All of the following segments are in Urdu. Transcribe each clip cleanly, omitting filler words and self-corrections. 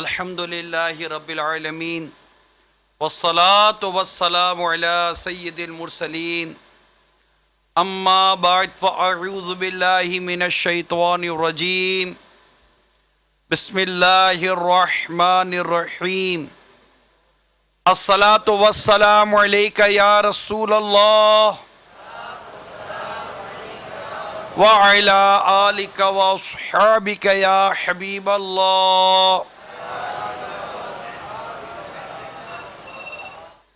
الحمد للہ رب العالمین والصلاة والسلام علی سید المرسلین اما بعد فاعوذ باللہ من الشیطان الرجیم بسم اللہ الرحمن الرحیم الصلاة والسلام علیک یا رسول اللہ وعلی آلک واصحابک یا حبیب اللہ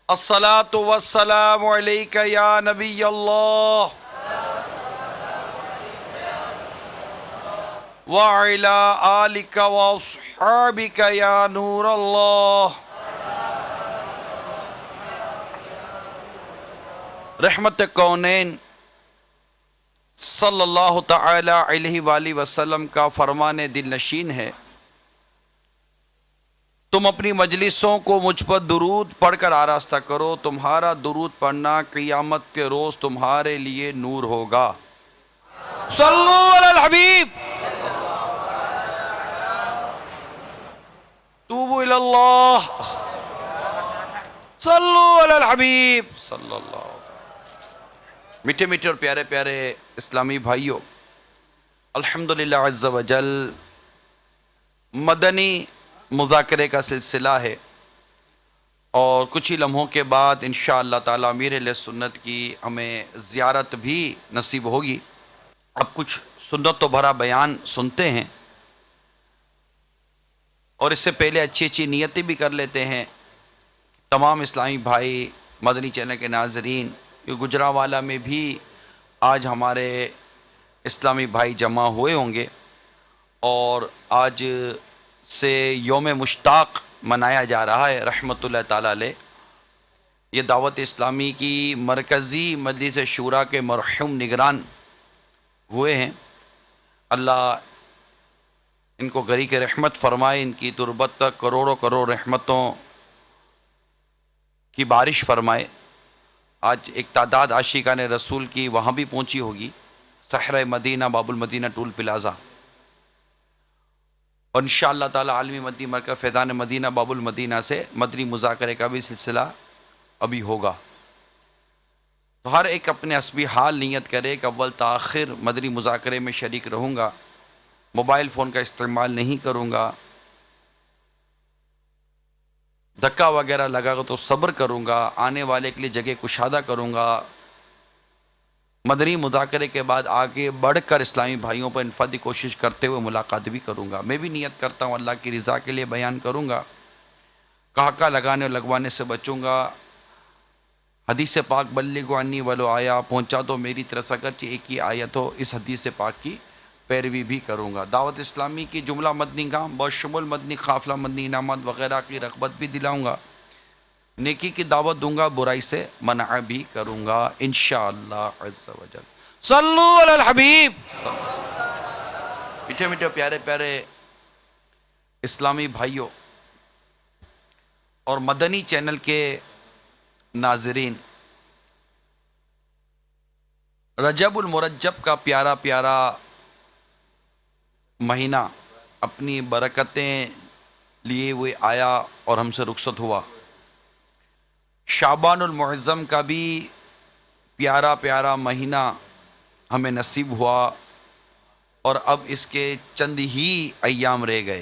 الصلاة والسلام علیک یا نبی اللہ وعلی آلک واصحابک یا نور اللہ رحمت کونین صلی اللہ تعالی علیہ وآلہ وسلم کا فرمان دل نشین ہے، تم اپنی مجلسوں کو مجھ پر درود پڑھ کر آراستہ کرو، تمہارا درود پڑھنا قیامت کے روز تمہارے لیے نور ہوگا۔ صلو علی الحبیب، توبوا الی اللہ، صلو علی الحبیب صلی اللہ علیہ وسلم۔ میٹھے میٹھے اور پیارے پیارے اسلامی بھائیوں، الحمدللہ عز و جل مدنی مذاکرے کا سلسلہ ہے، اور کچھ ہی لمحوں کے بعد انشاءاللہ تعالی امیر اہل سنت کی ہمیں زیارت بھی نصیب ہوگی۔ اب کچھ سنت و بھرا بیان سنتے ہیں، اور اس سے پہلے اچھی اچھی نیتیں بھی کر لیتے ہیں۔ تمام اسلامی بھائی، مدنی چینل کے ناظرین، گجرانوالہ میں بھی آج ہمارے اسلامی بھائی جمع ہوئے ہوں گے، اور آج سے یوم مشتاق منایا جا رہا ہے رحمۃ اللہ تعالی علیہ۔ یہ دعوت اسلامی کی مرکزی مجلس شورا کے مرحوم نگران ہوئے ہیں، اللہ ان کو گھری کے رحمت فرمائے، ان کی تربت تک کروڑوں کروڑ رحمتوں کی بارش فرمائے۔ آج ایک تعداد عاشقان رسول کی وہاں بھی پہنچی ہوگی، صحرہ مدینہ باب المدینہ ٹول پلازا، اور انشاءاللہ تعالی عالمی مدنی مرکز فیضان مدینہ باب المدینہ سے مدنی مذاکرے کا بھی سلسلہ ابھی ہوگا۔ تو ہر ایک اپنے حسبی حال نیت کرے کہ اول تاخر مدنی مذاکرے میں شریک رہوں گا، موبائل فون کا استعمال نہیں کروں گا، دھکا وغیرہ لگا گا تو صبر کروں گا، آنے والے کے لیے جگہ کشادہ کروں گا، مدنی مذاکرے کے بعد آگے بڑھ کر اسلامی بھائیوں پر انفرادی کوشش کرتے ہوئے ملاقات بھی کروں گا۔ میں بھی نیت کرتا ہوں اللہ کی رضا کے لیے بیان کروں گا، کہا لگانے اور لگوانے سے بچوں گا۔ حدیث پاک بلغوا عنی ولو آیا، پہنچا تو میری طرف سے اگرچہ ایک ہی آیت ہو، اس حدیث پاک کی پیروی بھی کروں گا۔ دعوت اسلامی کی جملہ مدنی کام بشمول مدنی قافلہ مدنی انعامات وغیرہ کی رغبت بھی دلاؤں گا، نیکی کی دعوت دوں گا، برائی سے منع بھی کروں گا انشاءاللہ عز و جل۔ صلو علی الحبیب۔ میٹھے میٹھے پیارے پیارے اسلامی بھائیوں اور مدنی چینل کے ناظرین، رجب المرجب کا پیارا پیارا مہینہ اپنی برکتیں لیے ہوئے آیا اور ہم سے رخصت ہوا۔ شعبان المعظم کا بھی پیارا پیارا مہینہ ہمیں نصیب ہوا، اور اب اس کے چند ہی ایام رہ گئے۔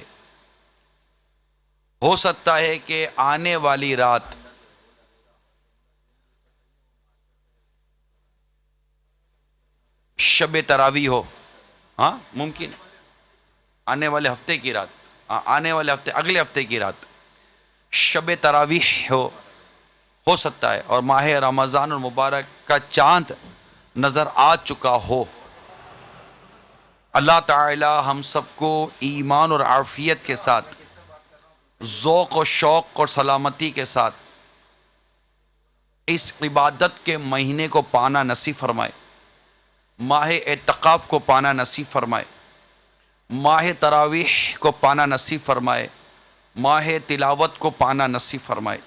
ہو سکتا ہے کہ آنے والی رات شب تراویح ہو، ہاں ممکن ہے، آنے والے ہفتے کی رات، آنے والے ہفتے اگلے ہفتے کی رات شب تراویح ہو سکتا ہے، اور ماہ رمضان المبارک کا چاند نظر آ چکا ہو۔ اللہ تعالی ہم سب کو ایمان اور عافیت کے ساتھ، ذوق و شوق اور سلامتی کے ساتھ اس عبادت کے مہینے کو پانا نصیب فرمائے، ماہ اعتکاف کو پانا نصیب فرمائے، ماہ تراویح کو پانا نصیب فرمائے، ماہ تلاوت کو پانا نصیب فرمائے۔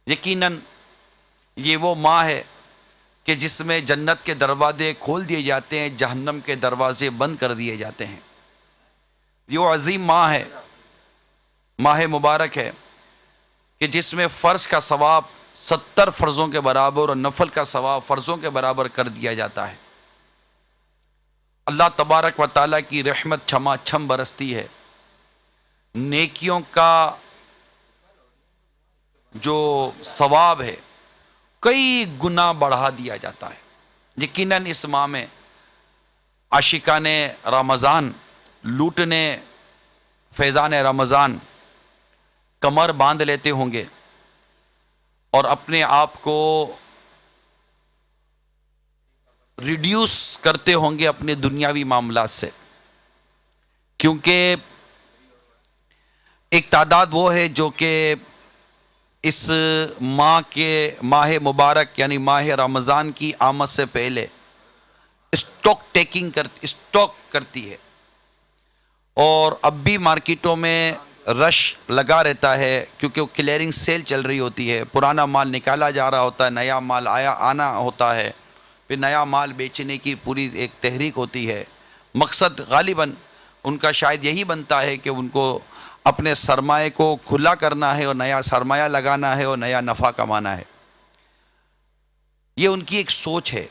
یقیناً یہ وہ ماہ ہے کہ جس میں جنت کے دروازے کھول دیے جاتے ہیں، جہنم کے دروازے بند کر دیے جاتے ہیں۔ یہ وہ عظیم ماہ ہے ماہ مبارک ہے کہ جس میں فرض کا ثواب 70 فرضوں کے برابر اور نفل کا ثواب فرضوں کے برابر کر دیا جاتا ہے۔ اللہ تبارک و تعالیٰ کی رحمت چھما چھم برستی ہے، نیکیوں کا جو ثواب ہے کئی گنا بڑھا دیا جاتا ہے۔ یقیناً اس ماہ میں عاشقان رمضان لوٹنے فیضان رمضان کمر باندھ لیتے ہوں گے اور اپنے آپ کو ریڈیوس کرتے ہوں گے اپنے دنیاوی معاملات سے، کیونکہ ایک تعداد وہ ہے جو کہ اس ماہ مبارک یعنی ماہ رمضان کی آمد سے پہلے اسٹاک کرتی ہے، اور اب بھی مارکیٹوں میں رش لگا رہتا ہے کیونکہ وہ کلیئرنگ سیل چل رہی ہوتی ہے، پرانا مال نکالا جا رہا ہوتا ہے، نیا مال آنا ہوتا ہے، پھر نیا مال بیچنے کی پوری ایک تحریک ہوتی ہے۔ مقصد غالباً ان کا شاید یہی بنتا ہے کہ ان کو اپنے سرمایہ کو کھلا کرنا ہے اور نیا سرمایہ لگانا ہے اور نیا نفع کمانا ہے۔ یہ ان کی ایک سوچ ہے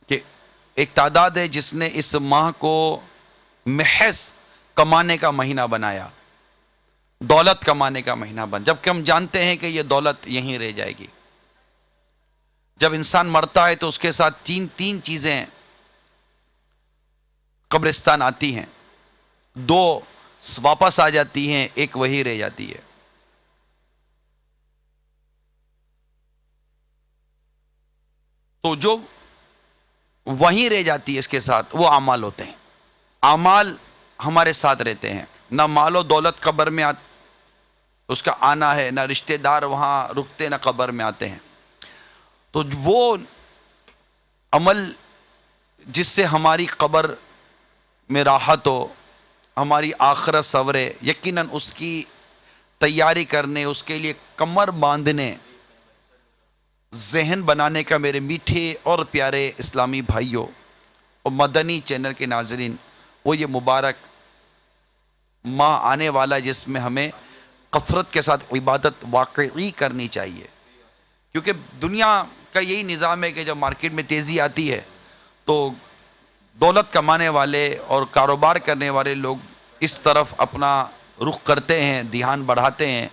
کہ ایک تعداد ہے جس نے اس ماہ کو محض کمانے کا مہینہ بنایا، دولت کمانے کا مہینہ جبکہ ہم جانتے ہیں کہ یہ دولت یہیں رہ جائے گی۔ جب انسان مرتا ہے تو اس کے ساتھ تین چیزیں قبرستان آتی ہیں، دو واپس آ جاتی ہیں، ایک وہی رہ جاتی ہے۔ تو جو وہیں رہ جاتی ہے اس کے ساتھ وہ اعمال ہوتے ہیں۔ اعمال ہمارے ساتھ رہتے ہیں، نہ مال و دولت قبر میں اس کا آنا ہے، نہ رشتہ دار وہاں رکتے نہ قبر میں آتے ہیں۔ تو وہ عمل جس سے ہماری قبر میں راحت ہو، ہماری آخرت سنورے، یقیناً اس کی تیاری کرنے، اس کے لیے کمر باندھنے، ذہن بنانے کا میرے میٹھے اور پیارے اسلامی بھائیوں اور مدنی چینل کے ناظرین، وہ یہ مبارک ماہ آنے والا جس میں ہمیں کثرت کے ساتھ عبادت واقعی کرنی چاہیے، کیونکہ دنیا کا یہی نظام ہے کہ جب مارکیٹ میں تیزی آتی ہے تو دولت کمانے والے اور کاروبار کرنے والے لوگ اس طرف اپنا رخ کرتے ہیں، دھیان بڑھاتے ہیں،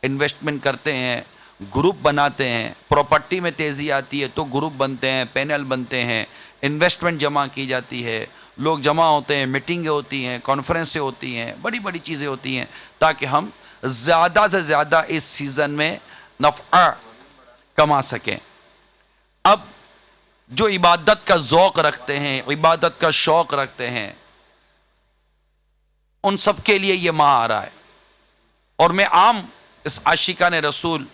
انویسٹمنٹ کرتے ہیں، گروپ بناتے ہیں۔ پراپرٹی میں تیزی آتی ہے تو گروپ بنتے ہیں، پینل بنتے ہیں، انویسٹمنٹ جمع کی جاتی ہے، لوگ جمع ہوتے ہیں، میٹنگیں ہوتی ہیں، کانفرنسیں ہوتی ہیں، بڑی بڑی چیزیں ہوتی ہیں تاکہ ہم زیادہ سے زیادہ اس سیزن میں نفع کما سکیں۔ اب جو عبادت کا ذوق رکھتے ہیں، عبادت کا شوق رکھتے ہیں، ان سب کے لیے یہ ماہ آ رہا ہے۔ اور میں عام اس عاشقان رسول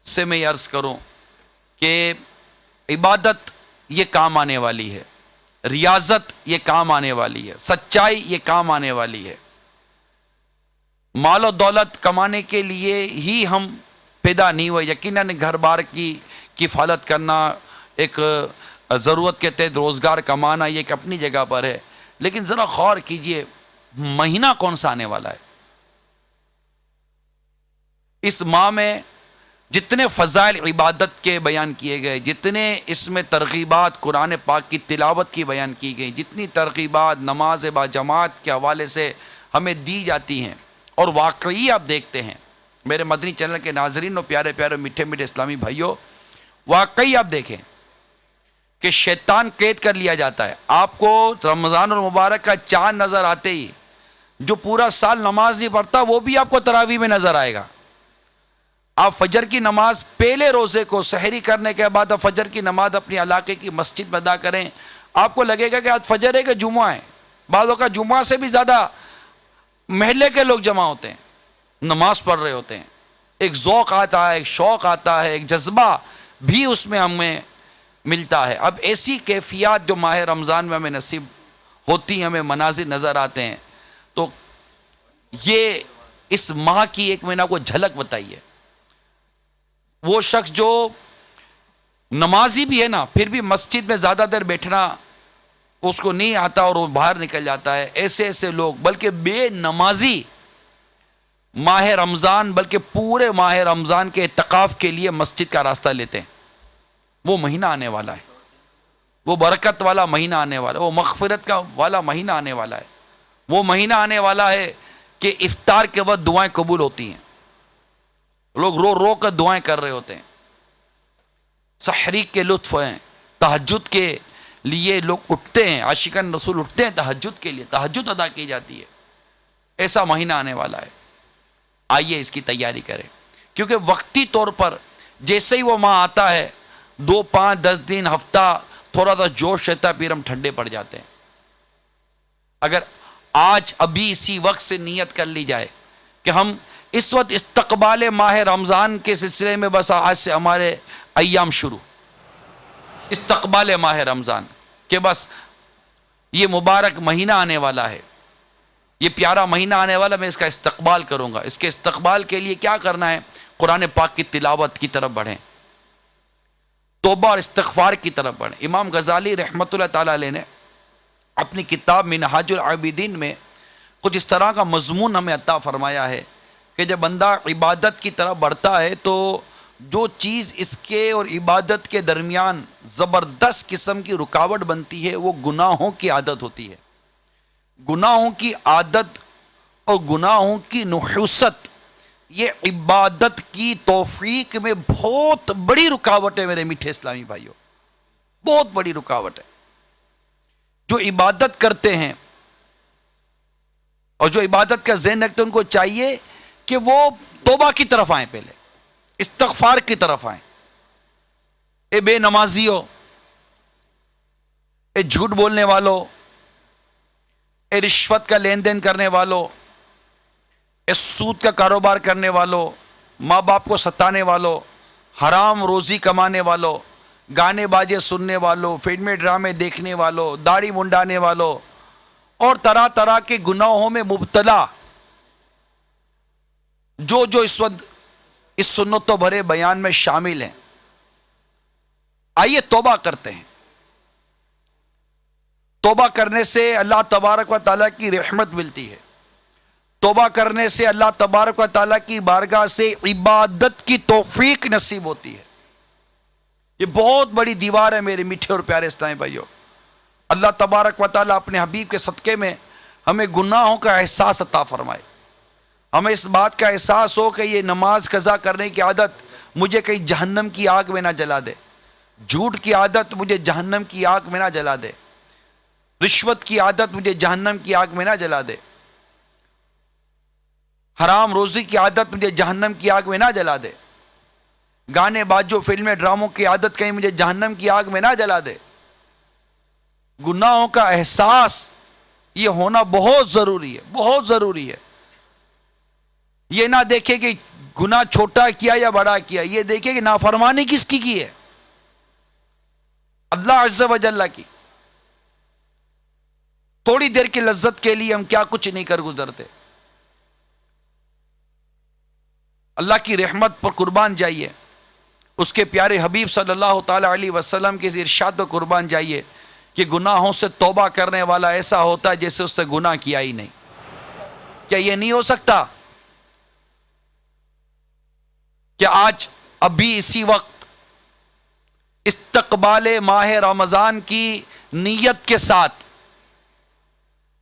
سے میں یہ عرض کروں کہ عبادت یہ کام آنے والی ہے، ریاضت یہ کام آنے والی ہے، سچائی یہ کام آنے والی ہے۔ مال و دولت کمانے کے لیے ہی ہم پیدا نہیں ہوئے، یقیناً گھر بار کی کفالت کرنا، ایک ضرورت کے تحت روزگار کمانا، یہ ایک اپنی جگہ پر ہے، لیکن ذرا غور کیجئے مہینہ کون سا آنے والا ہے۔ اس ماہ میں جتنے فضائل عبادت کے بیان کیے گئے، جتنے اس میں ترغیبات قرآن پاک کی تلاوت کی بیان کی گئی، جتنی ترغیبات نماز با جماعت کے حوالے سے ہمیں دی جاتی ہیں، اور واقعی آپ دیکھتے ہیں میرے مدنی چینل کے ناظرین اور پیارے پیارے میٹھے میٹھے اسلامی بھائیوں، واقعی آپ دیکھیں کہ شیطان قید کر لیا جاتا ہے۔ آپ کو رمضان المبارک کا چاند نظر آتے ہی جو پورا سال نماز نہیں پڑھتا وہ بھی آپ کو تراویح میں نظر آئے گا۔ آپ فجر کی نماز پہلے روزے کو سحری کرنے کے بعد آپ فجر کی نماز اپنی علاقے کی مسجد میں ادا کریں، آپ کو لگے گا کہ آج فجر ہے کہ جمعہ ہے۔ بعضوں کا جمعہ سے بھی زیادہ محلے کے لوگ جمع ہوتے ہیں، نماز پڑھ رہے ہوتے ہیں، ایک ذوق آتا ہے، ایک شوق آتا ہے، ایک جذبہ بھی اس میں ہمیں ملتا ہے۔ اب ایسی کیفیات جو ماہ رمضان میں ہمیں نصیب ہوتی ہیں، ہمیں مناظر نظر آتے ہیں، تو یہ اس ماہ کی ایک مہینہ کو جھلک بتائیے۔ وہ شخص جو نمازی بھی ہے نا، پھر بھی مسجد میں زیادہ دیر بیٹھنا اس کو نہیں آتا اور وہ باہر نکل جاتا ہے، ایسے ایسے لوگ، بلکہ بے نمازی ماہ رمضان بلکہ پورے ماہ رمضان کے اعتکاف کے لیے مسجد کا راستہ لیتے ہیں. وہ مہینہ آنے والا ہے، وہ برکت والا مہینہ آنے والا ہے، وہ مغفرت کا والا مہینہ آنے والا ہے. وہ مہینہ آنے والا ہے کہ افطار کے وقت دعائیں قبول ہوتی ہیں. لوگ رو رو کر دعائیں کر رہے ہوتے ہیں. سحری کے لطف ہیں، تہجد کے لیے لوگ اٹھتے ہیں، عاشقان رسول اٹھتے ہیں تہجد کے لیے، تہجد ادا کی جاتی ہے. ایسا مہینہ آنے والا ہے. آئیے اس کی تیاری کریں، کیونکہ وقتی طور پر جیسے ہی وہ ماہ آتا ہے 2 5 10 دن ہفتہ تھوڑا سا جوش رہتا ہے، پھر ہم ٹھنڈے پڑ جاتے ہیں. اگر آج ابھی اسی وقت سے نیت کر لی جائے کہ ہم اس وقت استقبال ماہ رمضان کے سلسلے میں، بس آج سے ہمارے ایام شروع، استقبال ماہ رمضان کہ بس یہ مبارک مہینہ آنے والا ہے، یہ پیارا مہینہ آنے والا، میں اس کا استقبال کروں گا. اس کے استقبال کے لیے کیا کرنا ہے؟ قرآن پاک کی تلاوت کی طرف بڑھیں، توبہ اور استغفار کی طرف بڑھیں. امام غزالی رحمۃ اللہ تعالی علیہ نے اپنی کتاب منہاج العابدین میں کچھ اس طرح کا مضمون ہمیں عطا فرمایا ہے کہ جب بندہ عبادت کی طرف بڑھتا ہے تو جو چیز اس کے اور عبادت کے درمیان زبردست قسم کی رکاوٹ بنتی ہے وہ گناہوں کی عادت ہوتی ہے. گناہوں کی عادت اور گناہوں کی نحوست یہ عبادت کی توفیق میں بہت بڑی رکاوٹ ہے میرے میٹھے اسلامی بھائیوں، بہت بڑی رکاوٹ ہے. جو عبادت کرتے ہیں اور جو عبادت کا ذہن رکھتے ہیں ان کو چاہیے کہ وہ توبہ کی طرف آئیں، پہلے استغفار کی طرف آئیں. اے بے نمازیوں، اے جھوٹ بولنے والوں، اے رشوت کا لین دین کرنے والوں، اے سود کا کاروبار کرنے والوں، ماں باپ کو ستانے والوں، حرام روزی کمانے والوں، گانے باجے سننے والوں، فلمیں ڈرامے دیکھنے والوں، داڑھی منڈانے والوں اور طرح طرح کے گناہوں میں مبتلا جو اس وقت اس سنتوں بھرے بیان میں شامل ہیں، آئیے توبہ کرتے ہیں. توبہ کرنے سے اللہ تبارک و تعالیٰ کی رحمت ملتی ہے. توبہ کرنے سے اللہ تبارک و تعالیٰ کی بارگاہ سے عبادت کی توفیق نصیب ہوتی ہے. یہ بہت بڑی دیوار ہے میرے میٹھے اور پیارے اسلامی بھائیوں. اللہ تبارک و تعالیٰ اپنے حبیب کے صدقے میں ہمیں گناہوں کا احساس عطا فرمائے. ہمیں اس بات کا احساس ہو کہ یہ نماز قضا کرنے کی عادت مجھے کہیں جہنم کی آگ میں نہ جلا دے، جھوٹ کی عادت مجھے جہنم کی آگ میں نہ جلا دے، رشوت کی عادت مجھے جہنم کی آگ میں نہ جلا دے، حرام روزی کی عادت مجھے جہنم کی آگ میں نہ جلا دے، گانے باجوں فلمیں ڈراموں کی عادت کہیں مجھے جہنم کی آگ میں نہ جلا دے. گناہوں کا احساس یہ ہونا بہت ضروری ہے، بہت ضروری ہے. یہ نہ دیکھے کہ گناہ چھوٹا کیا یا بڑا کیا، یہ دیکھے کہ نافرمانی کس کی ہے، اللہ عز و جل کی. تھوڑی دیر کی لذت کے لیے ہم کیا کچھ نہیں کر گزرتے. اللہ کی رحمت پر قربان جائیے، اس کے پیارے حبیب صلی اللہ تعالی علیہ وسلم کے ارشاد پر قربان جائیے کہ گناہوں سے توبہ کرنے والا ایسا ہوتا ہے جیسے اس نے گناہ کیا ہی نہیں. کیا یہ نہیں ہو سکتا کہ آج ابھی اسی وقت استقبال ماہ رمضان کی نیت کے ساتھ،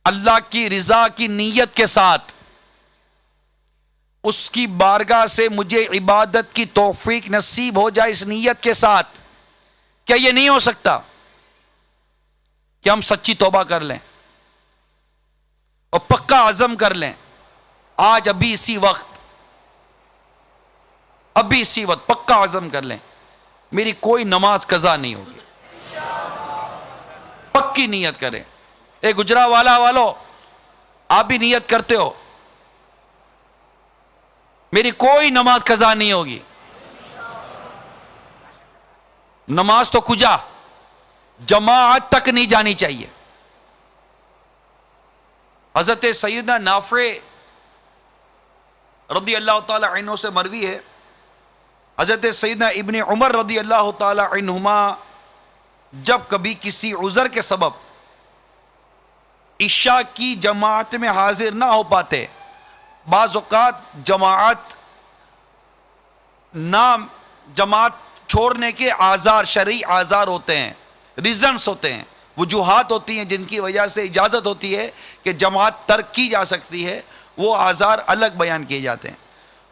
اللہ کی رضا کی نیت کے ساتھ، اس کی بارگاہ سے مجھے عبادت کی توفیق نصیب ہو جائے، اس نیت کے ساتھ، کیا یہ نہیں ہو سکتا کہ ہم سچی توبہ کر لیں اور پکا عزم کر لیں آج ابھی اسی وقت پکا عزم کر لیں میری کوئی نماز قضا نہیں ہوگی. پکی نیت کریں. اے گجرانوالہ والو، آپ بھی نیت کرتے ہو میری کوئی نماز قضا نہیں ہوگی. نماز تو کجا، جماعت تک نہیں جانی چاہیے. حضرت سیدنا نافع رضی اللہ تعالی عنہ سے مروی ہے، حضرت سیدنا ابن عمر رضی اللہ تعالی عنہما جب کبھی کسی عذر کے سبب عشاء کی جماعت میں حاضر نہ ہو پاتے بعض اوقات جماعت چھوڑنے کے آزار، شرعی آزار ہوتے ہیں، ریزنز ہوتے ہیں، وجوہات ہوتی ہیں جن کی وجہ سے اجازت ہوتی ہے کہ جماعت ترک کی جا سکتی ہے، وہ آزار الگ بیان کیے جاتے ہیں۔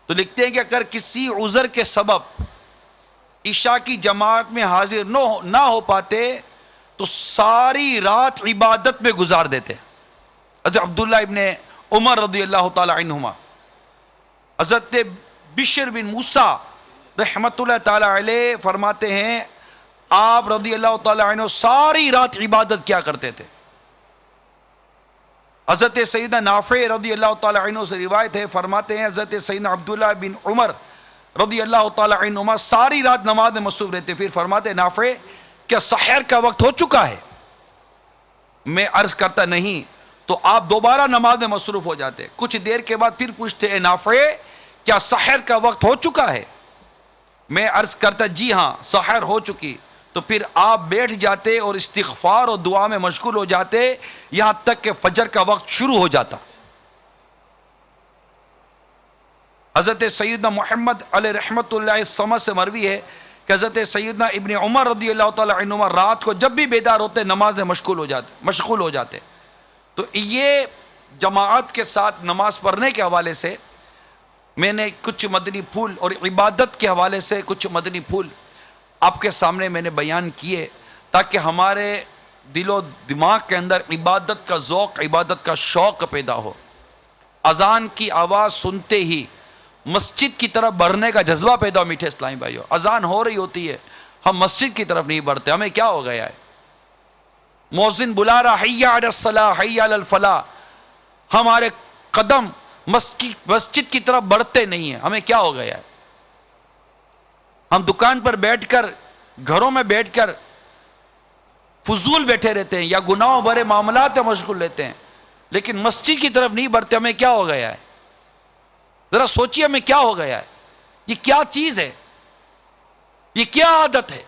تو لکھتے ہیں کہ اگر کسی عذر کے سبب عشاء کی جماعت میں حاضر نہ ہو پاتے تو ساری رات عبادت میں گزار دیتے۔ حضرت عبداللہ ابن عمر رضی اللہ تعالی عنہما، حضرت بشر بن موسیٰ رحمت اللہ تعالی علیہ فرماتے ہیں آپ رضی اللہ تعالی عنہ ساری رات عبادت کیا کرتے تھے۔ حضرت سیدنا نافع رضی اللہ تعالی عنہ سے روایت ہے، فرماتے ہیں حضرت سیدنا عبداللہ بن عمر رضی اللہ تعالی عنہما ساری رات نماز میں مصروف رہتے، پھر فرماتے نافع کیا سحر کا وقت ہو چکا ہے؟ میں عرض کرتا نہیں، تو آپ دوبارہ نماز میں مصروف ہو جاتے، کچھ دیر کے بعد پھر پوچھتے اے نافع کیا سحر کا وقت ہو چکا ہے؟ میں عرض کرتا جی ہاں سحر ہو چکی، تو پھر آپ بیٹھ جاتے اور استغفار اور دعا میں مشغول ہو جاتے یہاں تک کہ فجر کا وقت شروع ہو جاتا۔ حضرت سیدنا محمد علیہ رحمت اللہ سمجھ سے مروی ہے کہ حضرت سیدنا ابن عمر رضی اللہ تعالی عنہما رات کو جب بھی بیدار ہوتے نماز میں مشغول ہو جاتے۔ تو یہ جماعت کے ساتھ نماز پڑھنے کے حوالے سے میں نے کچھ مدنی پھول اور عبادت کے حوالے سے کچھ مدنی پھول آپ کے سامنے میں نے بیان کیے تاکہ ہمارے دل و دماغ کے اندر عبادت کا ذوق، عبادت کا شوق پیدا ہو۔ اذان کی آواز سنتے ہی مسجد کی طرف بڑھنے کا جذبہ پیدا ہو۔ میٹھے اسلامی بھائیو، اذان ہو رہی ہوتی ہے ہم مسجد کی طرف نہیں بڑھتے، ہمیں کیا ہو گیا ہے؟ مؤذن بلا رہا حی علی الصلاۃ حی علی الفلاح، ہمارے قدم مسجد کی طرف بڑھتے نہیں ہیں، ہمیں کیا ہو گیا ہے؟ ہم دکان پر بیٹھ کر، گھروں میں بیٹھ کر فضول بیٹھے رہتے ہیں یا گناہوں بھرے معاملات میں مشغول رہتے ہیں، لیکن مسجد کی طرف نہیں بڑھتے، ہمیں کیا ہو گیا ہے؟ ذرا سوچیے ہمیں کیا ہو گیا ہے؟ یہ کیا چیز ہے؟ یہ کیا عادت ہے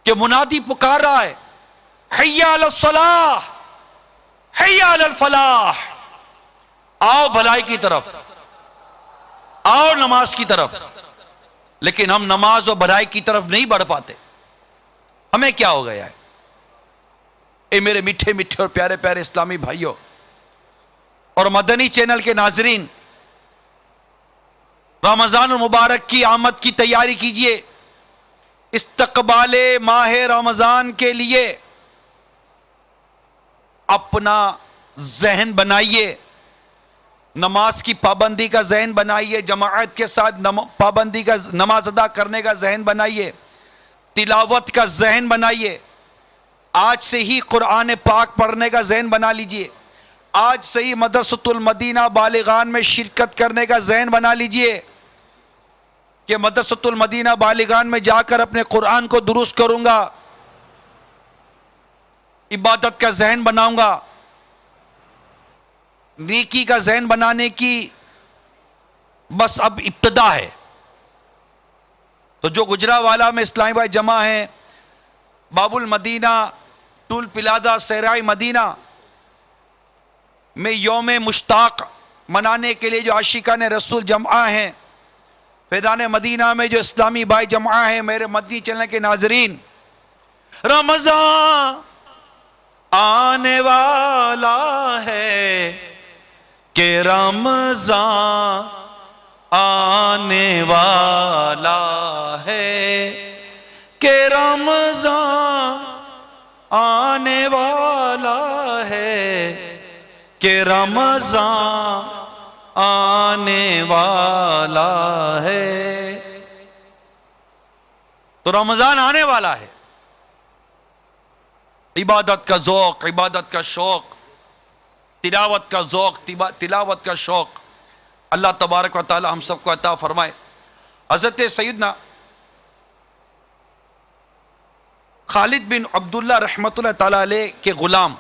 کہ منادی پکار رہا ہے حی علی الصلاۃ حی علی الفلاح، آؤ بھلائی کی طرف، آؤ نماز کی طرف، لیکن ہم نماز و بھلائی کی طرف نہیں بڑھ پاتے، ہمیں کیا ہو گیا ہے؟ اے میرے میٹھے میٹھے اور پیارے پیارے اسلامی بھائیوں اور مدنی چینل کے ناظرین، رمضان المبارک کی آمد کی تیاری کیجئے، استقبال ماہ رمضان کے لیے اپنا ذہن بنائیے، نماز کی پابندی کا ذہن بنائیے، جماعت کے ساتھ پابندی کا نماز ادا کرنے کا ذہن بنائیے، تلاوت کا ذہن بنائیے، آج سے ہی قرآن پاک پڑھنے کا ذہن بنا لیجئے، آج سے ہی مدرسۃ المدینہ بالغان میں شرکت کرنے کا ذہن بنا لیجئے کہ مدرسۃ المدینہ بالغان میں جا کر اپنے قرآن کو درست کروں گا، عبادت کا ذہن بناؤں گا۔ نیکی کا ذہن بنانے کی بس اب ابتدا ہے۔ تو جو گجرانوالہ میں اسلامی بھائی جمع ہیں، باب المدینہ، ٹول پلازا، صحرائے مدینہ میں یوم مشتاق منانے کے لیے جو عاشقان رسول جمع ہیں، فیضان مدینہ میں جو اسلامی بھائی جمع ہیں، میرے مدنی چینل کے ناظرین، رمضان آنے والا ہے کہ رمضان آنے والا ہے کہ رمضان آنے والا ہے کہ رمضان آنے والا ہے۔ تو رمضان آنے والا ہے، عبادت کا ذوق، عبادت کا شوق، تلاوت کا ذوق، تلاوت کا شوق اللہ تبارک و تعالی ہم سب کو عطا فرمائے۔ حضرت سیدنا خالد بن عبداللہ رحمت اللہ تعالی علیہ کے غلام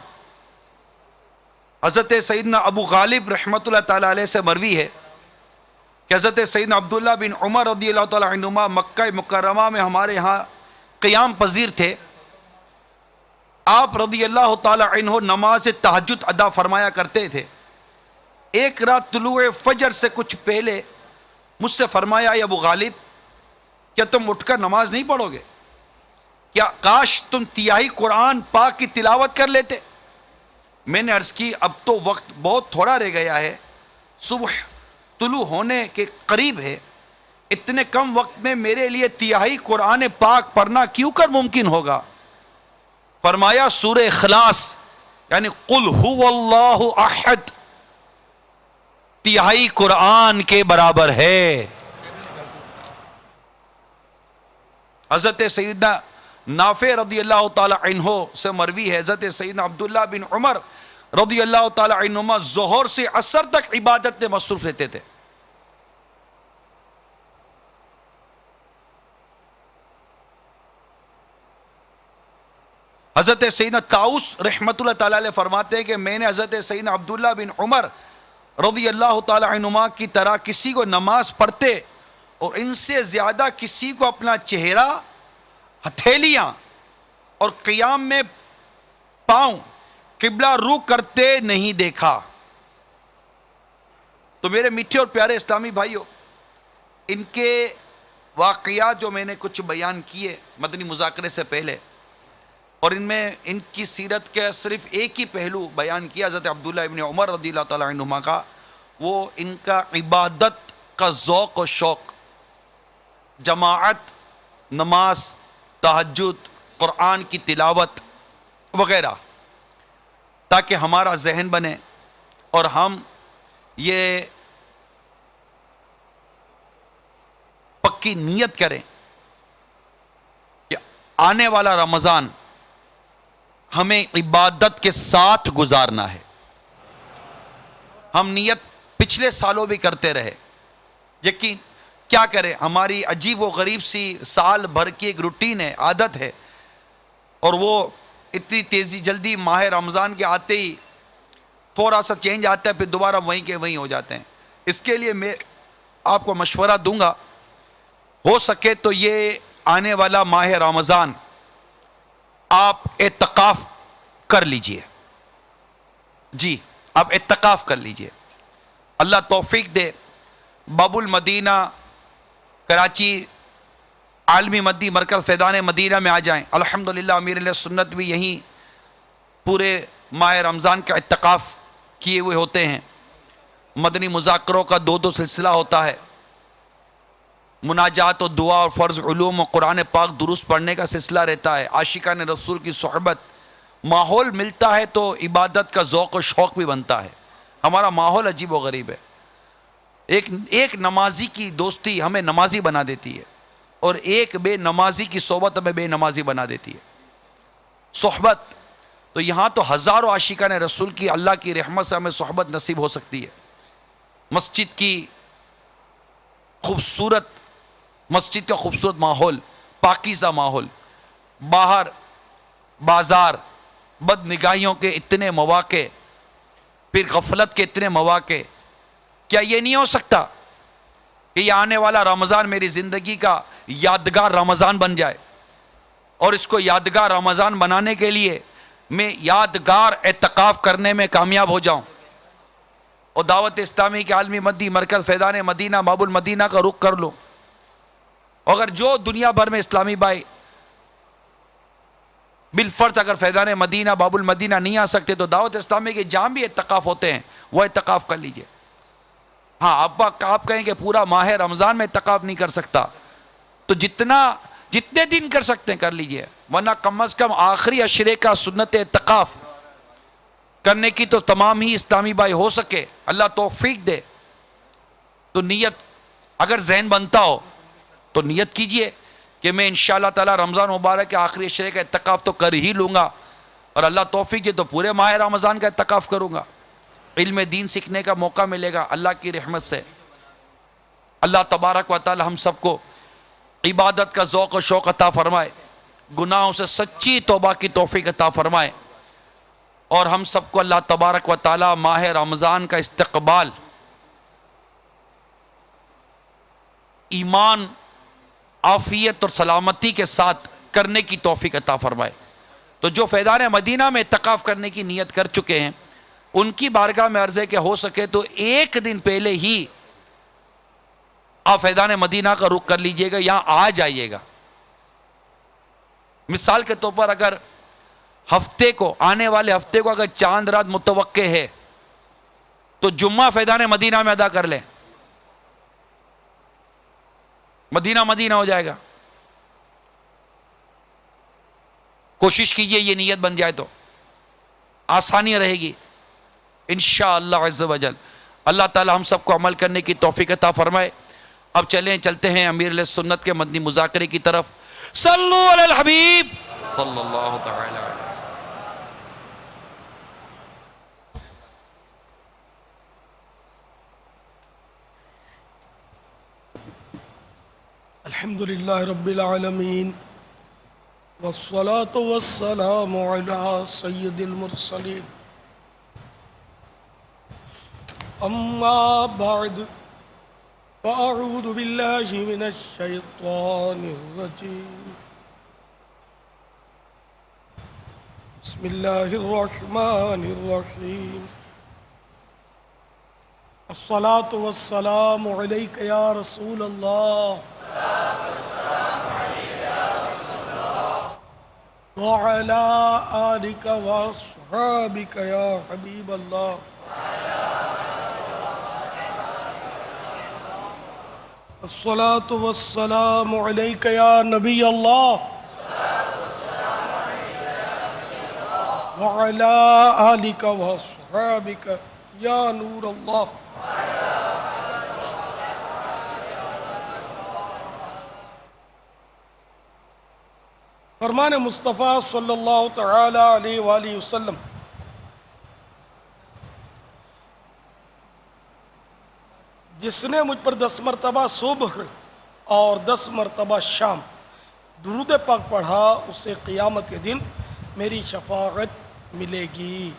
حضرت سیدنا ابو غالب رحمت اللہ تعالی علیہ سے مروی ہے کہ حضرت سیدنا عبداللہ بن عمر رضی اللہ تعالی عنہما مکہ مکرمہ میں ہمارے ہاں قیام پذیر تھے۔ آپ رضی اللہ تعالی عنہ نماز تہجد ادا فرمایا کرتے تھے۔ ایک رات طلوع فجر سے کچھ پہلے مجھ سے فرمایا اے ابو غالب کیا تم اٹھ کر نماز نہیں پڑھو گے؟ کیا کاش تم تہائی قرآن پاک کی تلاوت کر لیتے۔ میں نے عرض کی اب تو وقت بہت تھوڑا رہ گیا ہے، صبح طلوع ہونے کے قریب ہے، اتنے کم وقت میں میرے لیے تہائی قرآن پاک پڑھنا کیوں کر ممکن ہوگا؟ فرمایا سورہ اخلاص یعنی قل هو اللہ احد تہائی قرآن کے برابر ہے۔ حضرت سیدنا نافع رضی اللہ تعالی عنہ سے مروی ہے، حضرت سیدنا عبداللہ بن عمر رضی اللہ تعالی عنہما ظہر سے عصر تک عبادت میں مصروف رہتے تھے۔ حضرت سیدنا طاؤس رحمت اللہ تعالی علیہ فرماتے ہیں کہ میں نے حضرت سیدنا عبداللہ بن عمر رضی اللہ تعالی عنہما کی طرح کسی کو نماز پڑھتے اور ان سے زیادہ کسی کو اپنا چہرہ، ہتھیلیاں اور قیام میں پاؤں قبلہ رو کرتے نہیں دیکھا۔ تو میرے میٹھے اور پیارے اسلامی بھائیوں، ان کے واقعات جو میں نے کچھ بیان کیے مدنی مذاکرے سے پہلے، اور ان میں ان کی سیرت کے صرف ایک ہی پہلو بیان کیا حضرت عبداللہ ابن عمر رضی اللہ تعالی عنہما کا، وہ ان کا عبادت کا ذوق و شوق، جماعت، نماز، تہجد، قرآن کی تلاوت وغیرہ، تاکہ ہمارا ذہن بنے اور ہم یہ پکی نیت کریں کہ آنے والا رمضان ہمیں عبادت کے ساتھ گزارنا ہے۔ ہم نیت پچھلے سالوں بھی کرتے رہے، یقین کیا کریں، ہماری عجیب و غریب سی سال بھر کی ایک روٹین ہے، عادت ہے، اور وہ اتنی تیزی جلدی ماہ رمضان کے آتے ہی تھوڑا سا چینج آتا ہے، پھر دوبارہ وہیں کے وہیں ہو جاتے ہیں۔ اس کے لیے میں آپ کو مشورہ دوں گا، ہو سکے تو یہ آنے والا ماہ رمضان آپ اعتکاف کر لیجئے، جی آپ اعتکاف کر لیجئے، اللہ توفیق دے۔ باب المدینہ کراچی عالمی مدنی مرکز فیضان مدینہ میں آ جائیں، الحمدللہ امیر علیہ سنت بھی یہیں پورے ماہ رمضان کا اعتکاف کیے ہوئے ہوتے ہیں۔ مدنی مذاکروں کا دو سلسلہ ہوتا ہے، مناجات و دعا اور فرض علوم و قرآن پاک درست پڑھنے کا سلسلہ رہتا ہے، عاشقان رسول کی صحبت، ماحول ملتا ہے تو عبادت کا ذوق و شوق بھی بنتا ہے۔ ہمارا ماحول عجیب و غریب ہے، ایک نمازی کی دوستی ہمیں نمازی بنا دیتی ہے، اور ایک بے نمازی کی صحبت ہمیں بے نمازی بنا دیتی ہے۔ صحبت تو یہاں تو ہزاروں عاشقان رسول کی اللہ کی رحمت سے ہمیں صحبت نصیب ہو سکتی ہے۔ مسجد کی خوبصورت، مسجد کا خوبصورت ماحول، پاکیزہ ماحول، باہر بازار بد نگاہیوں کے اتنے مواقع، پھر غفلت کے اتنے مواقع، کیا یہ نہیں ہو سکتا کہ یہ آنے والا رمضان میری زندگی کا یادگار رمضان بن جائے، اور اس کو یادگار رمضان بنانے کے لیے میں یادگار اعتکاف کرنے میں کامیاب ہو جاؤں، اور دعوت اسلامی کے عالمی مدنی مرکز فیضان مدینہ باب المدینہ کا رخ کر لوں۔ اگر جو دنیا بھر میں اسلامی بھائی بالفرض اگر فیضان مدینہ باب المدینہ نہیں آ سکتے تو دعوت اسلامی کے جہاں بھی اعتکاف ہوتے ہیں وہ اعتکاف کر لیجئے۔ ہاں آپ کہیں کہ پورا ماہ رمضان میں اعتکاف نہیں کر سکتا تو جتنے دن کر سکتے ہیں کر لیجئے، ورنہ کم از کم آخری عشرے کا سنت اعتکاف کرنے کی تو تمام ہی اسلامی بھائی ہو سکے، اللہ توفیق دے تو نیت اگر ذہن بنتا ہو تو نیت کیجئے کہ میں انشاءاللہ تعالی رمضان مبارک کے آخری عشرے کا اعتکاف تو کر ہی لوں گا، اور اللہ توفیق دے تو پورے ماہ رمضان کا اعتکاف کروں گا۔ علم دین سیکھنے کا موقع ملے گا اللہ کی رحمت سے۔ اللہ تبارک و تعالی ہم سب کو عبادت کا ذوق و شوق عطا فرمائے، گناہوں سے سچی توبہ کی توفیق عطا فرمائے، اور ہم سب کو اللہ تبارک و تعالی ماہ رمضان کا استقبال ایمان، عافیت اور سلامتی کے ساتھ کرنے کی توفیق عطا فرمائے۔ تو جو فیضان مدینہ میں اعتکاف کرنے کی نیت کر چکے ہیں ان کی بارگاہ میں عرض ہے کہ ہو سکے تو ایک دن پہلے ہی آپ فیضان مدینہ کا رخ کر لیجئے گا، یہاں آ جائیے گا۔ مثال کے طور پر اگر ہفتے کو، آنے والے ہفتے کو اگر چاند رات متوقع ہے تو جمعہ فیضان مدینہ میں ادا کر لیں، مدینہ مدینہ ہو جائے گا۔ کوشش کیجئے یہ نیت بن جائے تو آسانی رہے گی انشاءاللہ عز و جل۔ اللہ تعالی ہم سب کو عمل کرنے کی توفیق عطا فرمائے۔ اب چلتے ہیں امیر علیہ سنت کے مدنی مذاکرے کی طرف۔ صلو علی الحبیب صلی اللہ تعالی علیہ۔ الحمدللہ رب العالمین والصلاة والسلام علی سید المرسلین، اما بعد فاعوذ باللہ من الشیطان الرجیم، بسم اللہ الرحمن الرحیم، الصلاة والسلام علیک یا رسول اللہ وعلى آلك وأصحابك يا حبيب الله، الصلاة والسلام عليك يا نبي الله وعلى آلك وأصحابك يا نور الله۔ فرمان مصطفیٰ صلی اللہ تعالی علیہ وآلہ وسلم، جس نے مجھ پر 10 مرتبہ صبح اور 10 مرتبہ شام درود پاک پڑھا اسے قیامت کے دن میری شفاعت ملے گی۔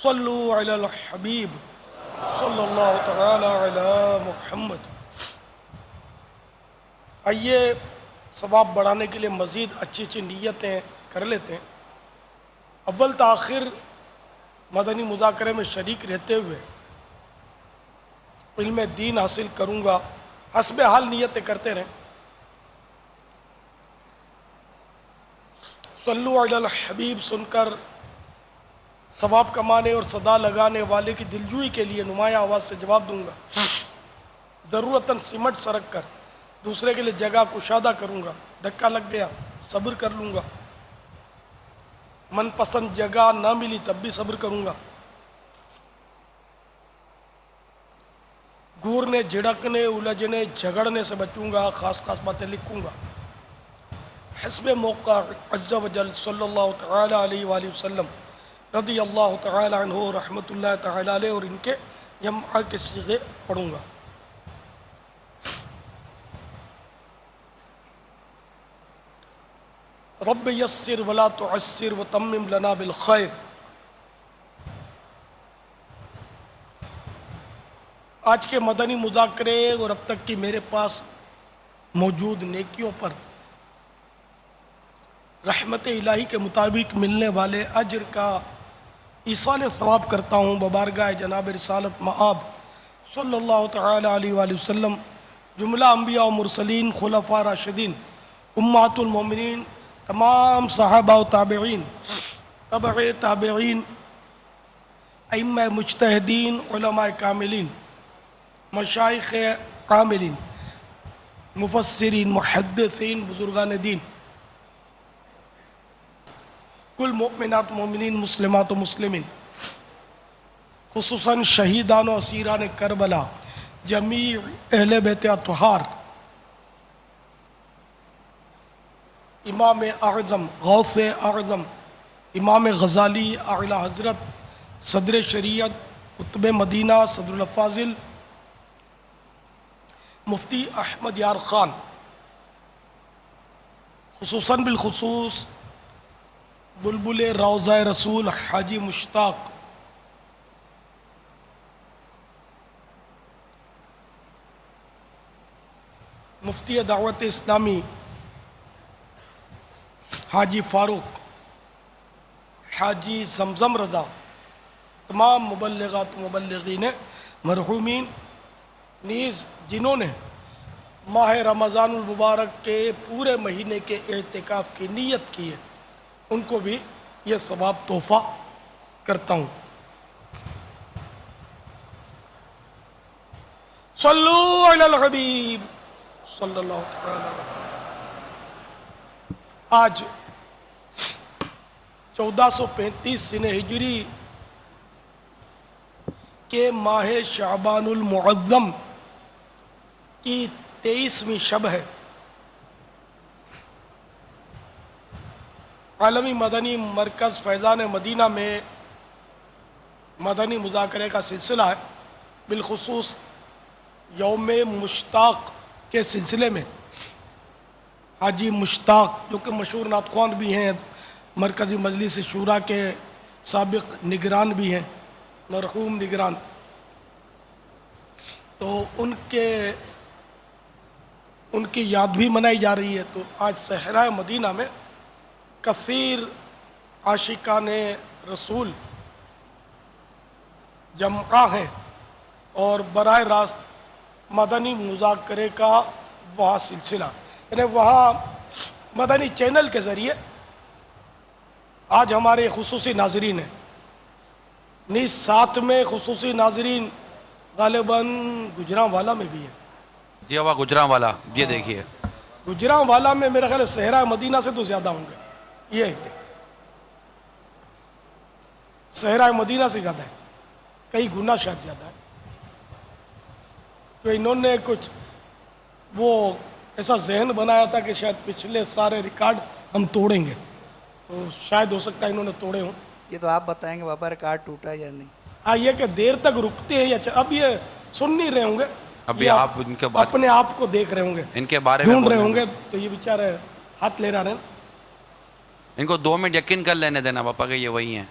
صلو علی الحبیب صلی اللہ تعالی علی محمد۔ آئیے ثواب بڑھانے کے لیے مزید اچھی اچھی نیتیں کر لیتے ہیں۔ اول تاخیر مدنی مذاکرے میں شریک رہتے ہوئے علم دین حاصل کروں گا، حسب حال نیتیں کرتے رہیں۔ صلو علی الحبیب سن کر ثواب کمانے اور صدا لگانے والے کی دلجوئی کے لیے نمایاں آواز سے جواب دوں گا۔ ضرورتاً سمٹ سرک کر دوسرے کے لیے جگہ کشادہ کروں گا، دھکا لگ گیا صبر کر لوں گا، من پسند جگہ نہ ملی تب بھی صبر کروں گا، گورنے جھڑکنے الجھنے جھگڑنے سے بچوں گا، خاص خاص باتیں لکھوں گا۔ حسب موقع عز و جل صلی اللہ تعالی علیہ وآلہ وسلم رضی اللہ تعالی عنہ رحمت اللہ تعالی علیہ اور ان کے جمع کے صیغے پڑھوں گا۔ رب یسر ولا تعسر وتمم لنا بالخیر۔ آج کے مدنی مذاکرے اور اب تک کی میرے پاس موجود نیکیوں پر رحمت الہی کے مطابق ملنے والے اجر کا ایصال ثواب کرتا ہوں ببارگاہ جناب رسالت مآب صلی اللہ تعالی علیہ وآلہ وسلم، جملہ انبیاء و مرسلین، خلفاء راشدین، امہات المومنین، تمام صحابہ و تابعین، تبع تابعین، ائمہ مجتہدین، علماء کاملین، مشائخ عاملین، مفسرین، محدثین، بزرگان دین، کل مومنات مومنین، مسلمات و مسلمین، خصوصاً شہیدان و اسیران کربلا، جمیع اہل بیت اطہار، امام اعظم، غوث اعظم، امام غزالی اعلی حضرت، صدر شریعت، قطب مدینہ، صدر الافاضل، مفتی احمد یار خان، خصوصاً بالخصوص بلبل روضہ رسول حاجی مشتاق، مفتی دعوت اسلامی حاجی فاروق، حاجی زمزم رضا، تمام مبلغات و مبلغین مرحومین، نیز جنہوں نے ماہ رمضان المبارک کے پورے مہینے کے اعتکاف کی نیت کی ہے، ان کو بھی یہ ثواب تحفہ کرتا ہوں۔ صلو علی الحبیب صلی اللہ علیہ وسلم۔ آج 1435 سنہ ہجری کے ماہ شعبان المعظم کی 23ویں شب ہے۔ عالمی مدنی مرکز فیضان مدینہ میں مدنی مذاکرے کا سلسلہ ہے، بالخصوص یوم مشتاق کے سلسلے میں حاجی مشتاق، جو کہ مشہور نعت خوان بھی ہیں، مرکزی مجلس شورا کے سابق نگران بھی ہیں، مرحوم نگران، تو ان کی یاد بھی منائی جا رہی ہے۔ تو آج صحرائے مدینہ میں کثیر عاشقان رسول جمع ہیں اور براہ راست مدنی مذاکرے کا وہاں سلسلہ، یعنی وہاں مدنی چینل کے ذریعے آج ہمارے خصوصی ناظرین ہیں، نیز ساتھ میں خصوصی ناظرین غالباً گجرانوالا میں بھی ہیں۔ جی ہوا گجرانوالا، یہ دیکھیے گجرانوالا میں میرا خیال ہے صحرائے مدینہ سے تو زیادہ ہوں گے، یہ صحرائے مدینہ سے زیادہ ہے، کئی گنا شاید زیادہ ہے۔ تو انہوں نے کچھ وہ ایسا ذہن بنایا تھا کہ شاید پچھلے سارے ریکارڈ ہم توڑیں گے، تو شاید ہو سکتا ہے انہوں نے توڑے ہوں۔ یہ تو آپ بتائیں گے بابا ریکارڈ ٹوٹا یا نہیں۔ ہاں، یہ کہ دیر تک رکتے ہیں یا اب یہ سن نہیں رہے ہوں گے، ابھی یہ آپ ان کے بات اپنے آپ کو دیکھ رہے ہوں گے، ان کے بارے میں ڈھونڈ رہے بولیں ہوں گے، تو یہ بیچارے ہاتھ لے رہے ہیں۔ ان کو 2 منٹ یقین کر لینے دینا پاپا کہ یہ وہی ہیں۔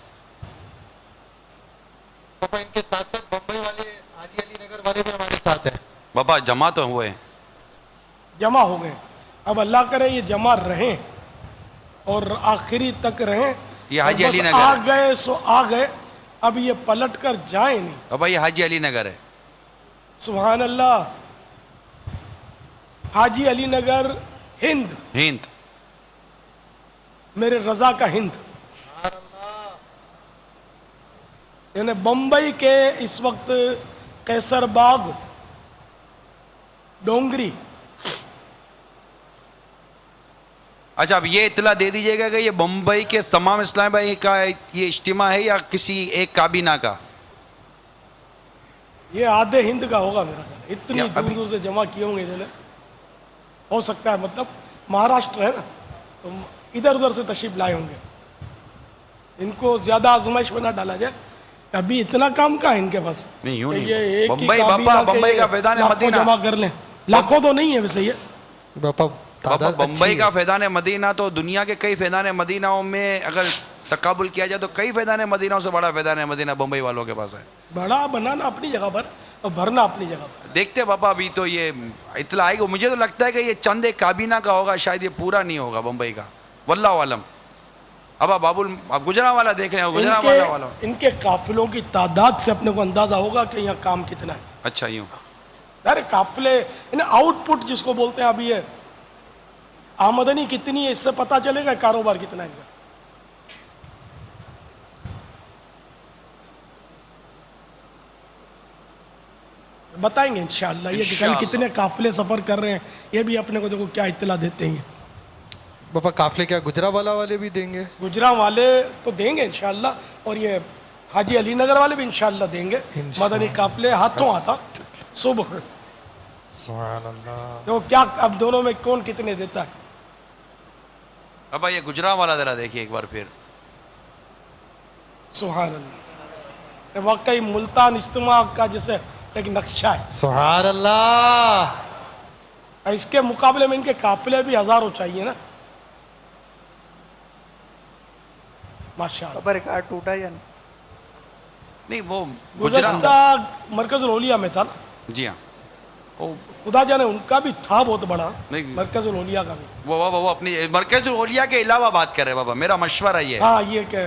پاپا ان کے ساتھ ساتھ بمبئی والے حاجی علی نگر والے بھی ہمارے ساتھ ہیں۔ بابا جمع تو ہوئے، جمع ہو گئے، اب اللہ کرے یہ جمع رہیں اور آخری تک رہیں۔ یہ حاجی اور بس علی نگر آ ہے۔ گئے سو آ گئے، اب یہ پلٹ کر جائیں نہیں۔ بابا یہ حاجی علی نگر ہے۔ سبحان اللہ، حاجی علی نگر ہند، ہند، میرے رضا کا ہند، یعنی بمبئی کے اس وقت قیصر باغ، ڈونگری۔ اچھا اب یہ اطلاع دے دیجیے گا کہ یہ بمبئی کے تمام اسلام بھائی کا یہ اجتماع ہے یا کسی ایک کابینہ کا؟ یہ آدھے ہند کا ہوگا میرا خیال، اتنی یا دور ابھی- دور سے جمع کیے ہوں گے انہوں نے، ہو سکتا ہے، مطلب مہاراشٹر ہے نا، تو ادھر ادھر سے تشریف لائے ہوں گے۔ ان کو زیادہ آزمائش میں نہ ڈالا جائے، ابھی اتنا کام کا ہے ان کے پاس نہیں، یوں کہ نہیں، یہ ایک ہی بمبئی کابینہ باپا، کے بمبئی یہ کا فیضان لاکھوں مدینہ۔ جمع کر لیں، لاکھوں تو نہیں ہے ویسے یہ۔ باپا بابا تعداد بمبئی اچھی کا ہے۔ فیضان مدینہ تو دنیا کے کئی فیضان مدینہوں میں اگر تقابل کیا جائے تو کئی فیضان مدینہوں سے بڑا فیضان مدینہ بمبئی والوں کے پاس ہے۔ بڑا بنانا اپنی جگہ پر اور بھرنا اپنی جگہ پر۔ دیکھتے پاپا ابھی تو یہ اطلاع آئے گی، مجھے تو لگتا ہے کہ یہ چند ایک کابینہ کا ہوگا، شاید یہ پورا نہیں ہوگا بمبئی کا، واللہ عالم۔ اب اب گجرانوالا دیکھ رہے ہیں، گجرانوالا والا۔ ان کے قافلوں کی تعداد سے اپنے کو اندازہ ہوگا کہ یہاں کام کتنا ہے۔ اچھا یوں، ارے قافلے، یعنی آؤٹ پٹ جس کو بولتے ہیں، ابھی یہ آمدنی کتنی ہے اس سے پتہ چلے گا کاروبار کتنا ہے ان کا۔ بتائیں گے انشاءاللہ یہ کہ کل انشاءاللہ۔ کتنے قافلے سفر کر رہے ہیں، یہ بھی اپنے کو دیکھو کیا اطلاع دیتے ہیں۔ باپا قافلے کیا گجرانوالا والے بھی دیں گے؟ گجران والے تو دیں گے انشاءاللہ، اور یہ حاجی علی نگر والے بھی انشاءاللہ دیں گے مدنی قافلے ہاتھوں ہاتھا صبح۔ سبحان اللہ۔ تو کیا اب دونوں میں کون کتنے دیتا ہے؟ ابا یہ گجرانوالا ذرا دیکھیے ایک بار پھر۔ سبحان اللہ، یہ واقعی ملتان اجتماع کا جیسے ایک نقشہ ہے۔ سبحان اللہ۔ اور اس کے مقابلے میں ان کے قافلے بھی ہزاروں چاہیے نا، ماشاءاللہ۔ بابا ریکارڈ ٹوٹا یا نہیں؟ نہیں وہ گجران، گزشتہ مرکز الاولیاء میں تھا نا، جی ہاں، وہ خدا جانے ان کا بھی تھا بہت بڑا، نہیں، مرکز الاولیاء کا بھی۔ وہ اپنی مرکز الاولیاء کے علاوہ بات کر رہے ہیں بابا، میرا مشورہ یہ ہے۔ ہاں، یہ کہ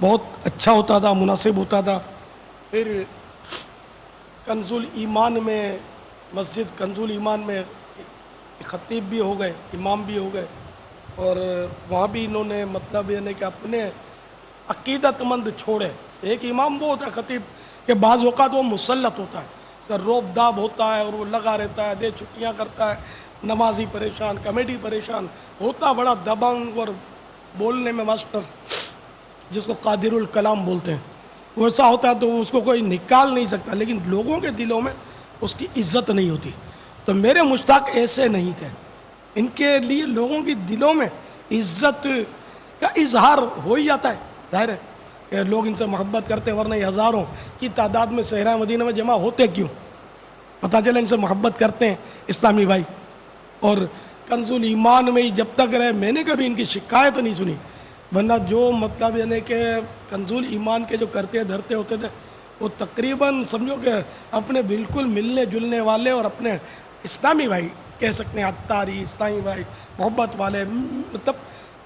بہت اچھا ہوتا تھا، مناسب ہوتا تھا. پھر کنزُل ایمان میں، مسجد کنزُل ایمان میں خطیب بھی ہو گئے، امام بھی ہو گئے، اور وہاں بھی انہوں نے مطلب یعنی کہ اپنے عقیدت مند چھوڑے. ایک امام وہ ہوتا ہے خطیب کہ بعض اوقات وہ مسلط ہوتا ہے، کہ روب داب ہوتا ہے اور وہ لگا رہتا ہے، دے چھٹیاں کرتا ہے، نمازی پریشان، کمیٹی پریشان ہوتا، بڑا دبنگ اور بولنے میں ماسٹر، جس کو قادر الکلام بولتے ہیں، ویسا ہوتا ہے. تو اس کو کوئی نکال نہیں سکتا، لیکن لوگوں کے دلوں میں اس کی عزت نہیں ہوتی. تو میرے مشتاق ایسے نہیں تھے. ان کے لیے لوگوں کی دلوں میں عزت کا اظہار ہو ہی جاتا ہے، ظاہر ہے کہ لوگ ان سے محبت کرتے، ورنہ یہ ہزاروں کی تعداد میں صحرا مدینہ میں جمع ہوتے کیوں؟ پتہ چلے ان سے محبت کرتے ہیں اسلامی بھائی. اور کنزُل ایمان میں ہی جب تک رہے، میں نے کبھی ان کی شکایت نہیں سنی. ورنہ جو مطلب یعنی کہ کنزُل ایمان کے جو کرتے دھرتے ہوتے تھے، وہ تقریباً سمجھو کہ اپنے بالکل ملنے جلنے والے اور اپنے اسلامی بھائی کہہ سکتے ہیں، عطاری اسلامی بھائی، محبت والے. مطلب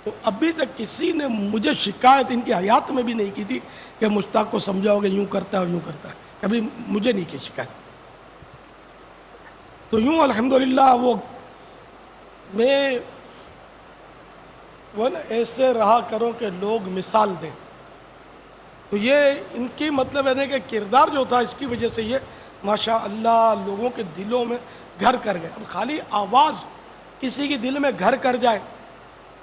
تو ابھی تک کسی نے مجھے شکایت ان کی حیات میں بھی نہیں کی تھی کہ مشتاق کو سمجھاؤ کہ یوں کرتا ہے اور یوں کرتا ہے. کبھی مجھے نہیں کی شکایت. تو یوں الحمدللہ وہ نا ایسے رہا کرو کہ لوگ مثال دیں. تو یہ ان کی مطلب ہے کہ کردار جو تھا، اس کی وجہ سے یہ ماشاء اللہ لوگوں کے دلوں میں گھر کر گئے. اب خالی آواز کسی کے دل میں گھر کر جائے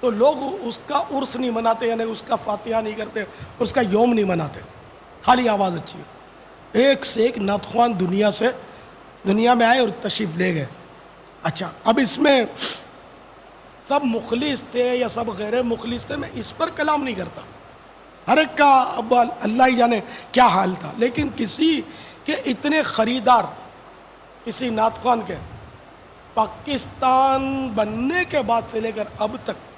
تو لوگ اس کا عرس نہیں مناتے، یعنی اس کا فاتحہ نہیں کرتے، اس کا یوم نہیں مناتے. خالی آواز اچھی ہے. ایک سے ایک نعت خوان دنیا میں آئے اور تشریف لے گئے. اچھا، اب اس میں سب مخلص تھے یا سب غیر مخلص تھے، میں اس پر کلام نہیں کرتا. ہر ایک کا اب اللہ ہی جانے کیا حال تھا. لیکن کسی کے اتنے خریدار، کسی نعت خوان کے پاکستان بننے کے بعد سے لے کر اب تک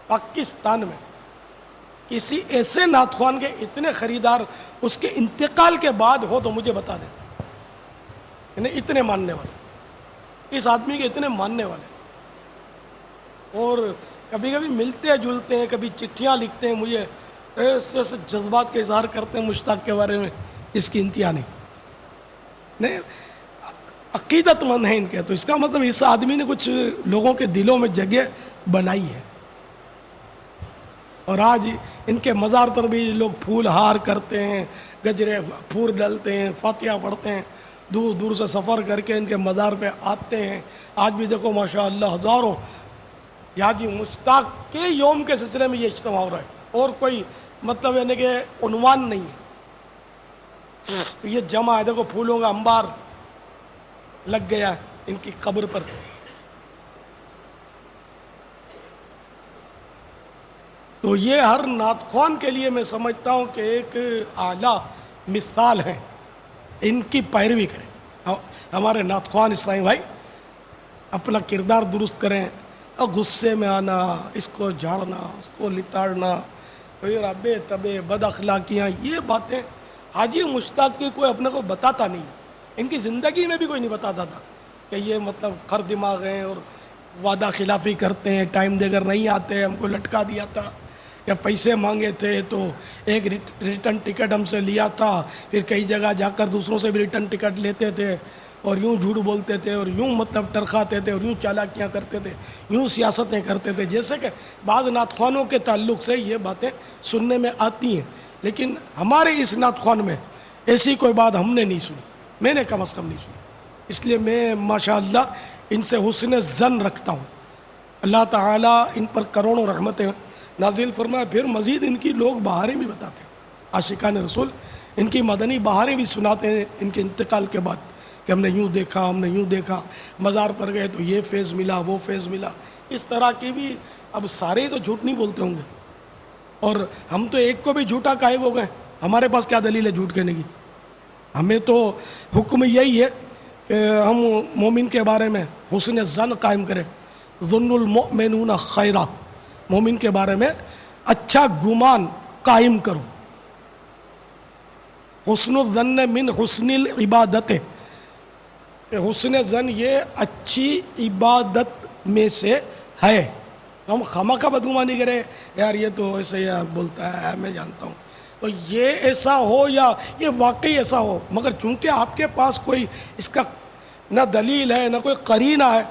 پاکستان میں کسی ایسے نعت خوان کے اتنے خریدار اس کے انتقال کے بعد ہو تو مجھے بتا دیں. یعنی اتنے ماننے والے، اس آدمی کے اتنے ماننے والے. اور کبھی کبھی ملتے جلتے ہیں، کبھی چٹھیاں لکھتے ہیں مجھے، ایسے ایسے جذبات کا اظہار کرتے ہیں مشتاق کے بارے میں، اس کی انتہا نہیں. عقیدت مند ہیں ان کے. تو اس کا مطلب اس آدمی نے کچھ لوگوں کے دلوں میں جگہ بنائی ہے. اور آج ان کے مزار پر بھی لوگ پھول ہار کرتے ہیں، گجرے پھول ڈلتے ہیں، فاتحہ پڑھتے ہیں، دور دور سے سفر کر کے ان کے مزار پہ آتے ہیں. آج بھی دیکھو ماشاء اللہ ہزاروں حاجی مشتاق کے یوم کے سلسلے میں یہ اجتماع ہو رہا ہے، اور کوئی مطلب یعنی کہ عنوان نہیں ہے. یہ جمع ہے، دیکھو پھولوں کا انبار لگ گیا ہے ان کی قبر پر. تو یہ ہر نعت خوان کے لیے میں سمجھتا ہوں کہ ایک اعلیٰ مثال ہے. ان کی پیروی کریں. ہمارے نعت خوان اسلامی بھائی اپنا کردار درست کریں. اور غصے میں آنا، اس کو جھاڑنا، اس کو لتاڑنا، ربے تبے بد اخلاقیاں، یہ باتیں حاجی مشتاق کی کوئی اپنے کو بتاتا نہیں. ان کی زندگی میں بھی کوئی نہیں بتاتا تھا کہ یہ مطلب خر دماغ ہیں اور وعدہ خلافی کرتے ہیں، ٹائم دے کر نہیں آتے، ہم کو لٹکا دیا تھا، یا پیسے مانگے تھے تو ایک ریٹرن ٹکٹ ہم سے لیا تھا، پھر کئی جگہ جا کر دوسروں سے بھی ریٹرن ٹکٹ لیتے تھے، اور یوں جھوٹ بولتے تھے، اور یوں مطلب ٹرخاتے تھے، اور یوں چالاکیاں کرتے تھے، یوں سیاستیں کرتے تھے. جیسے کہ بعض نعت خوانوں کے تعلق سے یہ باتیں سننے میں آتی ہیں، لیکن ہمارے اس نعت خوان میں ایسی کوئی بات ہم نے نہیں سنی، میں نے کم از کم نہیں سنی. اس لیے میں ماشاءاللہ ان سے حسن ظن رکھتا ہوں. اللہ تعالیٰ ان پر کروڑوں رحمتیں نازل فرمائے. پھر مزید ان کی لوگ بہاریں بھی بتاتے ہیں، عاشقان رسول ان کی مدنی بہاریں بھی سناتے ہیں ان کے انتقال کے بعد، کہ ہم نے یوں دیکھا، ہم نے یوں دیکھا، مزار پر گئے تو یہ فیض ملا، وہ فیض ملا. اس طرح کی بھی اب سارے ہی تو جھوٹ نہیں بولتے ہوں گے، اور ہم تو ایک کو بھی جھوٹا قائب ہو گئے. ہمارے پاس کیا دلیل ہے جھوٹ کہنے کی؟ ہمیں تو حکم یہی ہے کہ ہم مومن کے بارے میں حسن ظن قائم کریں. ظن المؤمنون خیرا، مومن کے بارے میں اچھا گمان قائم کرو. حسن الظن من حسن العبادت، کہ حسن ظن یہ اچھی عبادت میں سے ہے. ہم خامخواہ بدگمانی کریں، یار یہ تو ایسے یار بولتا ہے، میں جانتا ہوں، تو یہ ایسا ہو یا یہ واقعی ایسا ہو، مگر چونکہ آپ کے پاس کوئی اس کا نہ دلیل ہے نہ کوئی قرینہ ہے،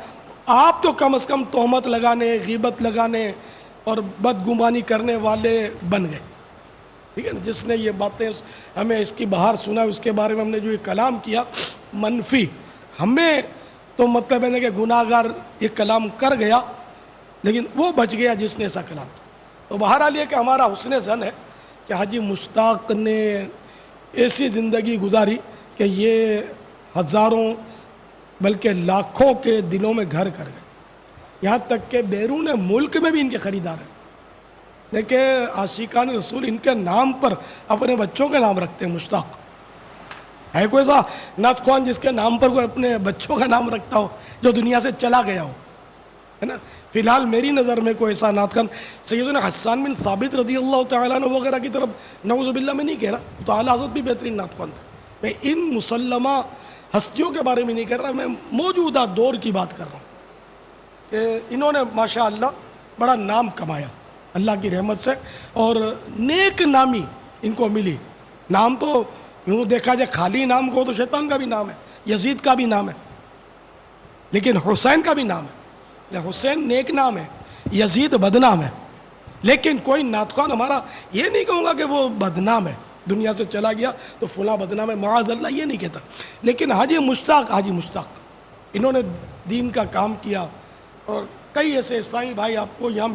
آپ تو کم از کم تہمت لگانے، غیبت لگانے اور بدگمانی کرنے والے بن گئے، ٹھیک ہے نا. جس نے یہ باتیں ہمیں اس کی بہار سنا، اس کے بارے میں ہم نے جو یہ کلام کیا منفی، ہمیں تو مطلب ہے کہ گناہ گار یہ کلام کر گیا، لیکن وہ بچ گیا جس نے ایسا کلام کیا. تو بہرحال یہ کہ ہمارا حسن ظن ہے کہ حاجی مشتاق نے ایسی زندگی گزاری کہ یہ ہزاروں بلکہ لاکھوں کے دلوں میں گھر کر گئے، یہاں تک کہ بیرون ملک میں بھی ان کے خریدار ہیں. دیکھیں عاشقان رسول ان کے نام پر اپنے بچوں کے نام رکھتے ہیں مشتاق. ہے کوئی ایسا نعت خوان جس کے نام پر کوئی اپنے بچوں کا نام رکھتا ہو جو دنیا سے چلا گیا ہو؟ ہے نا. فی الحال میری نظر میں کوئی ایسا نعت خوان سیدنا حسان بن ثابت رضی اللہ تعالیٰ عنہ وغیرہ کی طرف نعوذ باللہ میں نہیں کہہ رہا، تو اعلیٰ حضرت بھی بہترین نعت خوان تھا. میں ان مسلمہ ہستیوں کے بارے میں نہیں کر رہا، میں موجودہ دور کی بات کر رہا ہوں کہ انہوں نے ماشاءاللہ بڑا نام کمایا اللہ کی رحمت سے، اور نیک نامی ان کو ملی. نام تو یوں دیکھا جائے خالی نام کو تو شیطان کا بھی نام ہے، یزید کا بھی نام ہے، لیکن حسین کا بھی نام ہے. حسین نیک نام ہے، یزید بدنام ہے. لیکن کوئی نعت خوان ہمارا یہ نہیں کہوں گا کہ وہ بدنام ہے، دنیا سے چلا گیا تو فلاں بدنام ہے، معاذ اللہ یہ نہیں کہتا. لیکن حاجی مشتاق انہوں نے دین کا کام کیا، اور کئی ایسے اسلامی بھائی آپ کو یہاں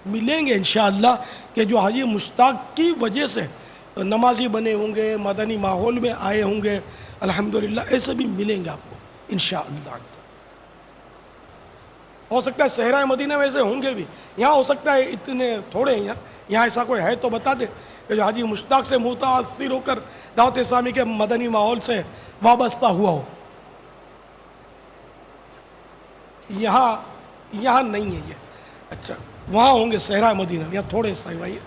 ملیں گے انشاءاللہ کہ جو حاجی مشتاق کی وجہ سے نمازی بنے ہوں گے، مدنی ماحول میں آئے ہوں گے، الحمدللہ ایسے بھی ملیں گے آپ کو انشاءاللہ. ہو سکتا ہے صحرائے مدینہ میں ایسے ہوں گے بھی، یہاں ہو سکتا ہے اتنے تھوڑے ہیں، یہاں ایسا کوئی ہے تو بتا دے کہ جو حاجی مشتاق سے متاثر ہو کر دعوت اسلامی کے مدنی ماحول سے وابستہ ہوا ہو. یہاں نہیں ہے یہ. اچھا وہاں ہوں گے صحرائے مدینہ میں، یہاں تھوڑے عیسائی بھائی.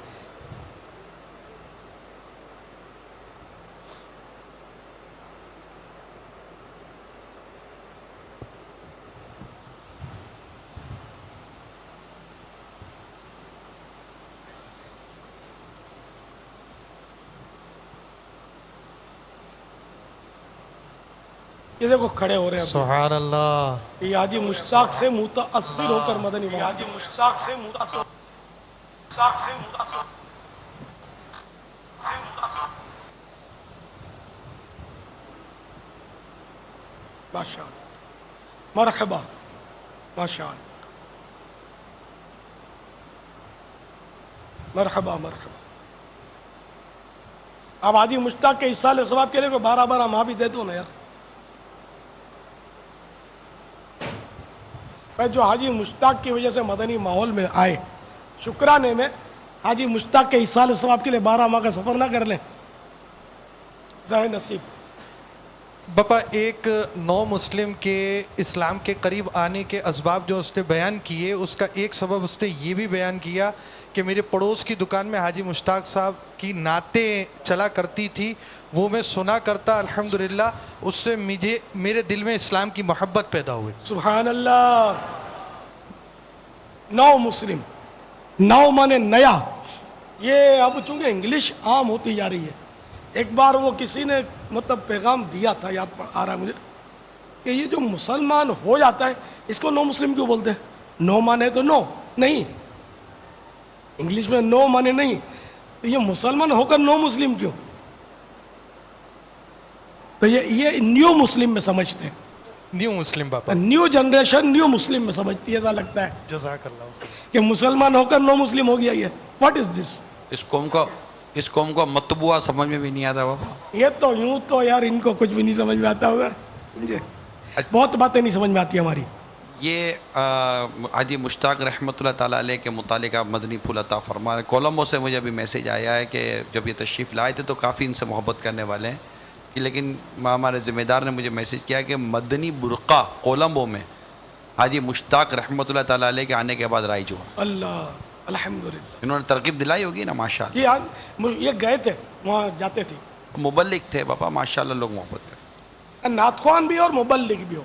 یہ دیکھو کھڑے ہو رہے ہیں سبحان اللہ. کہ حاجی مشتاق سے متاثر ہو کر مدنی ماحول، حاجی مشتاق سے متاثر ماشاء اللہ، مرحبا ماشاء اللہ، مرحبا. اب حاجی مشتاق کے اصال ثواب کے لیے کوئی 12 ماہ بھی دے دو نا یار. جو حاجی مشتاق کی وجہ سے مدنی ماحول میں آئے، شکرانے میں حاجی مشتاق کے اصال ثواب کے لیے 12 ماہ کا سفر نہ کر لیں، ظاہر نصیب. باپا ایک نو مسلم کے اسلام کے قریب آنے کے اسباب جو اس نے بیان کیے، اس کا ایک سبب اس نے یہ بھی بیان کیا کہ میرے پڑوس کی دکان میں حاجی مشتاق صاحب کی نعتیں چلا کرتی تھی، وہ میں سنا کرتا، الحمدللہ اس سے میرے دل میں اسلام کی محبت پیدا ہوئی. سبحان اللہ. نو مسلم، نو مانے نیا. یہ اب چونکہ انگلش عام ہوتی جا رہی ہے. ایک بار وہ کسی نے مطلب پیغام دیا تھا، یاد آ رہا ہے مجھے، کہ یہ جو مسلمان ہو جاتا ہے اس کو نو مسلم کیوں بولتے ہیں؟ نو مانے تو نو نہیں، انگلش میں نو مانے نہیں، تو یہ مسلمان ہو کر نو مسلم کیوں؟ تو یہ نیو مسلم میں سمجھتے ہیں، نیو مسلم. باپا نیو جنریشن نیو مسلم میں سمجھتی ہے، ایسا لگتا ہے جزاک اللہ. کہ مسلمان ہو کر نو مسلم ہو گیا. یہ واٹ از دس؟ اس قوم کو مطبوعہ سمجھ میں بھی نہیں آتا بابا. یہ تو یوں تو یار ان کو کچھ بھی نہیں سمجھ میں آتا ہوگا، سمجھے؟ بہت باتیں نہیں سمجھ میں آتی ہماری. یہ حاجی مشتاق رحمۃ اللہ تعالیٰ علیہ کے متعلق آپ مدنی پھول عطا فرما رہے ہیں. کولمبو سے مجھے ابھی میسیج آیا ہے کہ جب یہ تشریف لائے تھے تو کافی ان سے محبت کرنے والے ہیں، کہ لیکن ہمارے ذمہ دار نے مجھے میسیج کیا کہ مدنی برقع کولمبو میں حاجی مشتاق رحمۃ اللہ تعالیٰ علیہ کے آنے کے بعد رائج ہوا. اللہ الحمدللہ. انہوں نے ترغیب دلائی ہوگی نا ماشاء اللہ. جی ہاں، یہ گئے تھے وہاں جاتے تھے، مبلغ تھے بابا ماشاء اللہ، لوگ محبت کرتے. نعت خوان بھی اور مبلغ بھی ہو،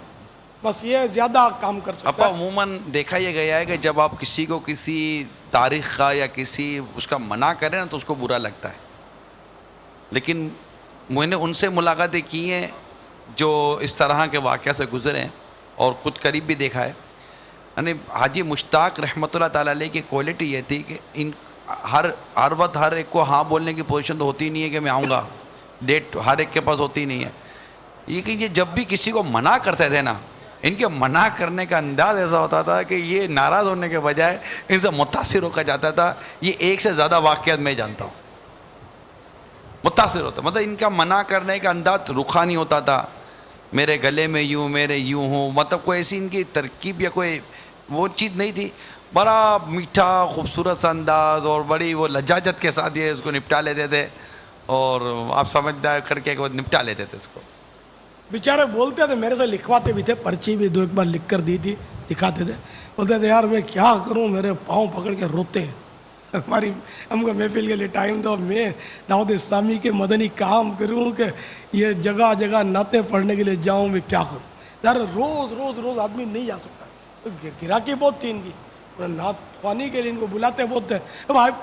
بس یہ زیادہ کام کر سکتا ابا ہے. عموماً دیکھا یہ گیا ہے کہ جب آپ کسی کو کسی تاریخ کا یا کسی اس کا منع کریں نا تو اس کو برا لگتا ہے. لیکن میں نے ان سے ملاقاتیں کی ہیں جو اس طرح کے واقعہ سے گزرے ہیں اور خود قریب بھی دیکھا ہے. یعنی حاجی مشتاق رحمۃ اللہ تعالیٰ علیہ کی کوالٹی یہ تھی کہ ان ہر وقت ہر ایک کو ہاں بولنے کی پوزیشن تو ہوتی نہیں ہے کہ میں آؤں گا, ڈیٹ ہر ایک کے پاس ہوتی نہیں ہے. یہ کہ یہ جب بھی کسی کو منع کرتے تھے نا, ان کے منع کرنے کا انداز ایسا ہوتا تھا کہ یہ ناراض ہونے کے بجائے ان سے متاثر ہو کر جاتا تھا. یہ ایک سے زیادہ واقعات میں جانتا ہوں متاثر ہوتا, مطلب ان کا منع کرنے کا انداز روحانی ہوتا تھا. میرے گلے میں یوں, میرے یوں ہوں, مطلب کوئی ایسی ان کی ترکیب یا کوئی وہ چیز نہیں تھی. بڑا میٹھا خوبصورت سا انداز اور بڑی وہ لجاجت کے ساتھ یہ اس کو نپٹا لیتے تھے, اور آپ سمجھدار کر کے وہ نپٹا لیتے تھے اس کو. بیچارے بولتے تھے, میرے سے لکھواتے بھی تھے, پرچی بھی 2 بار لکھ کر دی تھی, دکھاتے تھے. بولتے تھے یار میں کیا کروں, میرے پاؤں پکڑ کے روتے ہیں, ہم کو محفل کے لیے ٹائم دو, میں دعوت اسلامی کے مدنی کام کروں کہ یہ جگہ جگہ نعتیں پڑھنے کے لیے جاؤں, میں کیا کروں. یار روز آدمی نہیں جا سکتا, گراکی بہت تھی ان کی, نعت خوانی کے لیے ان کو بلاتے بہت تھے,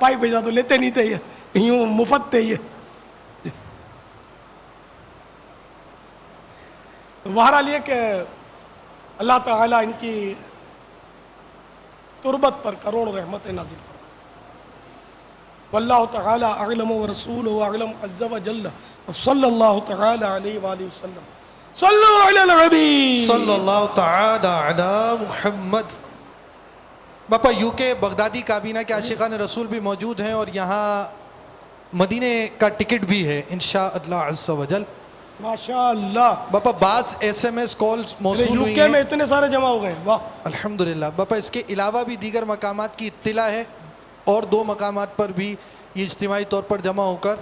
پائی پیسہ تو لیتے نہیں تھے, یہ یوں مفت تھے. یہ بہرحال یہ کہ اللہ تعالیٰ ان کی تربت پر کروڑ رحمت نازل فرمائے. واللہ تعالی اعلم ورسولہ اعلم عز وجل, صلی اللہ تعالی علیہ وآلہ وسلم. صلو علی الحبیب صلی اللہ تعالی علی محمد. باپا یو کے بغدادی کابینہ کے عاشقان رسول بھی موجود ہیں, اور یہاں مدینے کا ٹکٹ بھی ہے انشاءاللہ عز و جل. ماشاءاللہ. باپا بعض ایس ایم ایس کالز موصول ہوئی یوکے میں ہیں اتنے سارے جمع ہو گئے, واہ الحمدللہ. باپا اس کے علاوہ بھی دیگر مقامات کی اطلاع ہے, اور 2 مقامات پر بھی یہ اجتماعی طور پر جمع ہو کر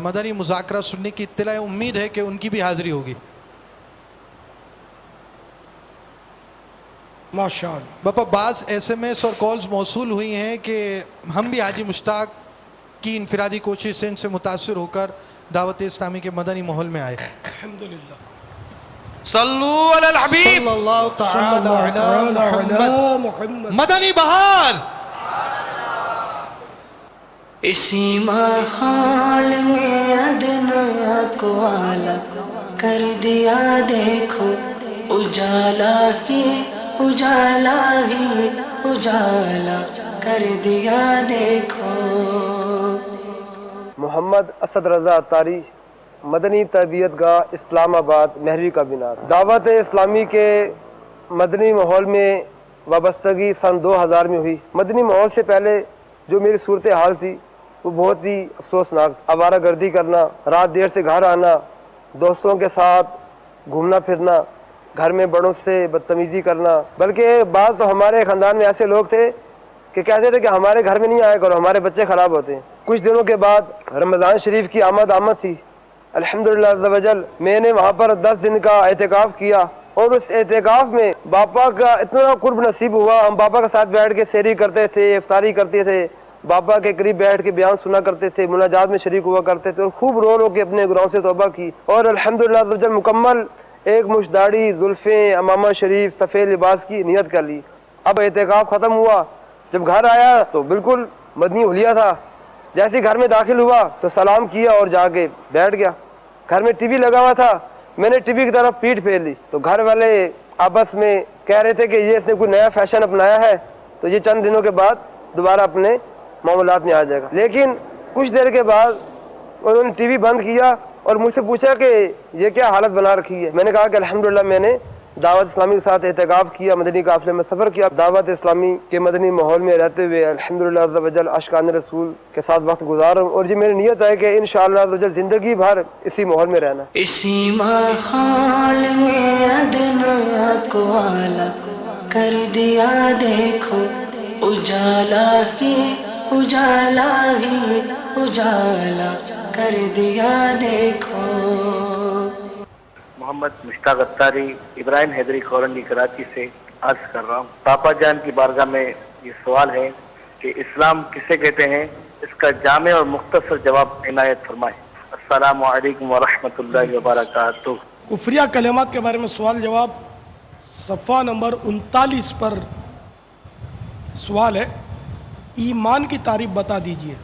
مدنی مذاکرہ سننے کی اطلاع ہے. امید ہے کہ ان کی بھی حاضری ہوگی. ماشاءاللہ. باپا بعض ایس ایم ایس اور کالز موصول ہوئی ہیں کہ ہم بھی حاجی مشتاق کی انفرادی کوشش سے ان سے متاثر ہو کر دعوت اسلامی کے مدنی ماحول میں آئے. الحمدللہ. صلو علی الحبیب صلی اللہ تعالی علی محمد. علی محمد. مدنی بہار. اسی ماحول میں ادنا کو اعلیٰ کر دیا دیکھو, اجالا ہی اجالا ہی اجالا کر دیا دیکھو. محمد اسد رضا عطاری, مدنی تربیت گاہ اسلام آباد, مہروی کابینہ. دعوت اسلامی کے مدنی ماحول میں وابستگی سن 2000 میں ہوئی. مدنی ماحول سے پہلے جو میری صورتحال تھی وہ بہت ہی افسوسناک. آوارہ گردی کرنا, رات دیر سے گھر آنا, دوستوں کے ساتھ گھومنا پھرنا, گھر میں بڑوں سے بدتمیزی کرنا. بلکہ بعض تو ہمارے خاندان میں ایسے لوگ تھے کہ کہتے تھے کہ ہمارے گھر میں نہیں آیا کرو, ہمارے بچے خراب ہوتے ہیں. کچھ دنوں کے بعد رمضان شریف کی آمد تھی. الحمدللہ عز و جل میں نے وہاں پر 10 دن کا اعتکاف کیا, اور اس اعتکاف میں باپا کا اتنا قرب نصیب ہوا. ہم باپا کے ساتھ بیٹھ کے سحری کرتے تھے, افطاری کرتے تھے, باپا کے قریب بیٹھ کے بیان سنا کرتے تھے, مناجات میں شریک ہوا کرتے تھے, اور خوب رو رو کے اپنے گناہوں سے توبہ کی. اور الحمدللہ عز و جل مکمل ایک مشت داڑھی, زلفیں, امامہ شریف, سفید لباس کی نیت کر لی. اب اعتکاف ختم ہوا, جب گھر آیا تو بالکل مدنی حلیہ تھا. جیسے گھر میں داخل ہوا تو سلام کیا اور جا کے بیٹھ گیا. گھر میں ٹی وی لگا ہوا تھا, میں نے ٹی وی کی طرف پیٹھ پھیر لی تو گھر والے آپس میں کہہ رہے تھے کہ یہ اس نے کوئی نیا فیشن اپنایا ہے, تو یہ چند دنوں کے بعد دوبارہ اپنے معاملات میں آ جائے گا. لیکن کچھ دیر کے بعد انہوں نے ٹی وی بند کیا اور مجھ سے پوچھا کہ یہ کیا حالت بنا رکھی ہے. میں نے کہا کہ الحمدللہ میں نے دعوت اسلامی کے ساتھ اعتکاف کیا, مدنی قافلے میں سفر کیا. دعوت اسلامی کے مدنی ماحول میں رہتے ہوئے الحمدللہ عز و جل عاشقان رسول کے ساتھ وقت گزار ہوں, اور یہ میری نیت ہے کہ انشاءاللہ عز و جل زندگی بھر اسی ماحول میں رہنا. اسی ماحول میں ادنا کو اعلیٰ کر دیا دیکھو, اجالا ہی اجالا ہی اجالا کر دیا دیکھو. محمد مشتاق عطاری, ابراہیم حیدری کالونی کراچی سے عرض کر رہا ہوں. پاپا جان کی بارگاہ میں یہ سوال ہے کہ اسلام کسے کہتے ہیں, اس کا جامع اور مختصر جواب عنایت فرمائیں. السلام علیکم ورحمۃ اللہ وبرکاتہ. کفریہ کلمات کے بارے میں سوال جواب صفحہ نمبر 39 پر سوال ہے, ایمان کی تعریف بتا دیجئے.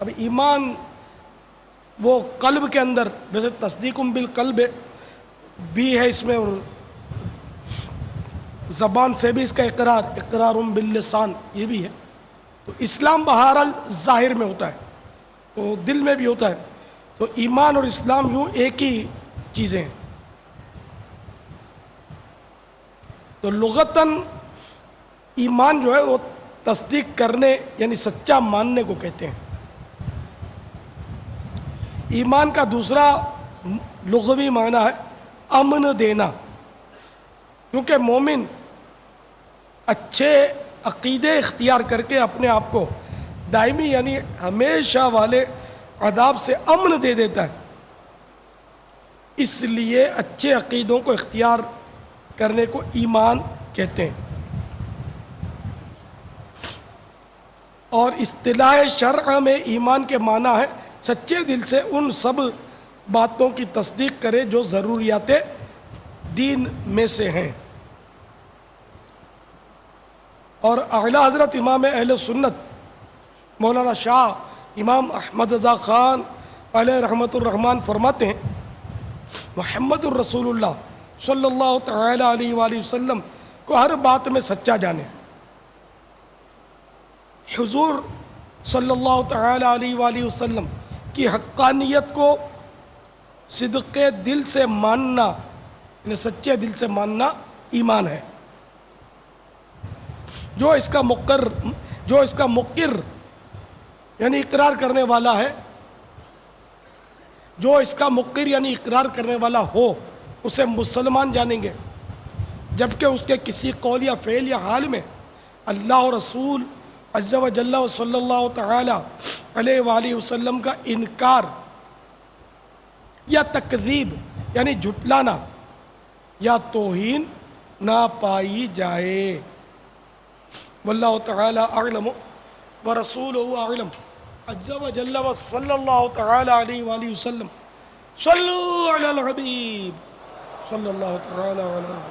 اب ایمان وہ قلب کے اندر، ویسے تصدیق بالقلب بھی ہے اس میں، اور زبان سے بھی اس کا اقرار باللسان یہ بھی ہے. تو اسلام بہرحال ظاہر میں ہوتا ہے تو دل میں بھی ہوتا ہے. تو ایمان اور اسلام یوں ایک ہی چیزیں ہیں. تو لغتاً ایمان جو ہے وہ تصدیق کرنے یعنی سچا ماننے کو کہتے ہیں. ایمان کا دوسرا لغوی معنی ہے امن دینا، کیونکہ مومن اچھے عقیدے اختیار کر کے اپنے آپ کو دائمی یعنی ہمیشہ والے عذاب سے امن دے دیتا ہے. اس لیے اچھے عقیدوں کو اختیار کرنے کو ایمان کہتے ہیں. اور اصطلاح شرع میں ایمان کے معنی ہے سچے دل سے ان سب باتوں کی تصدیق کرے جو ضروریات دین میں سے ہیں. اور اعلیٰ حضرت امام اہل سنت مولانا شاہ امام احمد رضا خان علیہ رحمۃ الرحمن فرماتے ہیں محمد الرسول اللہ صلی اللہ تعالی علیہ وآلہ وسلم کو ہر بات میں سچا جانے. حضور صلی اللہ تعالی علیہ وآلہ وسلم کی حقانیت کو صدق دل سے ماننا یعنی سچے دل سے ماننا ایمان ہے. جو اس کا مقر یعنی اقرار کرنے والا ہے، جو اس کا مقر یعنی اقرار کرنے والا ہو اسے مسلمان جانیں گے، جبکہ اس کے کسی قول یا فعل یا حال میں اللہ و رسول عز و جل و صلی اللہ تعالی علیہ وآلہ وسلم کا انکار یا تکذیب یعنی جھٹلانا یا توہین نہ پائی جائے. واللہ تعالی اعلم ورسولہ اعلم عز و جل و صلی اللہ تعالی علیہ وآلہ وسلم. صلو علی الحبیب صلی اللہ تعالی علیہ وسلم.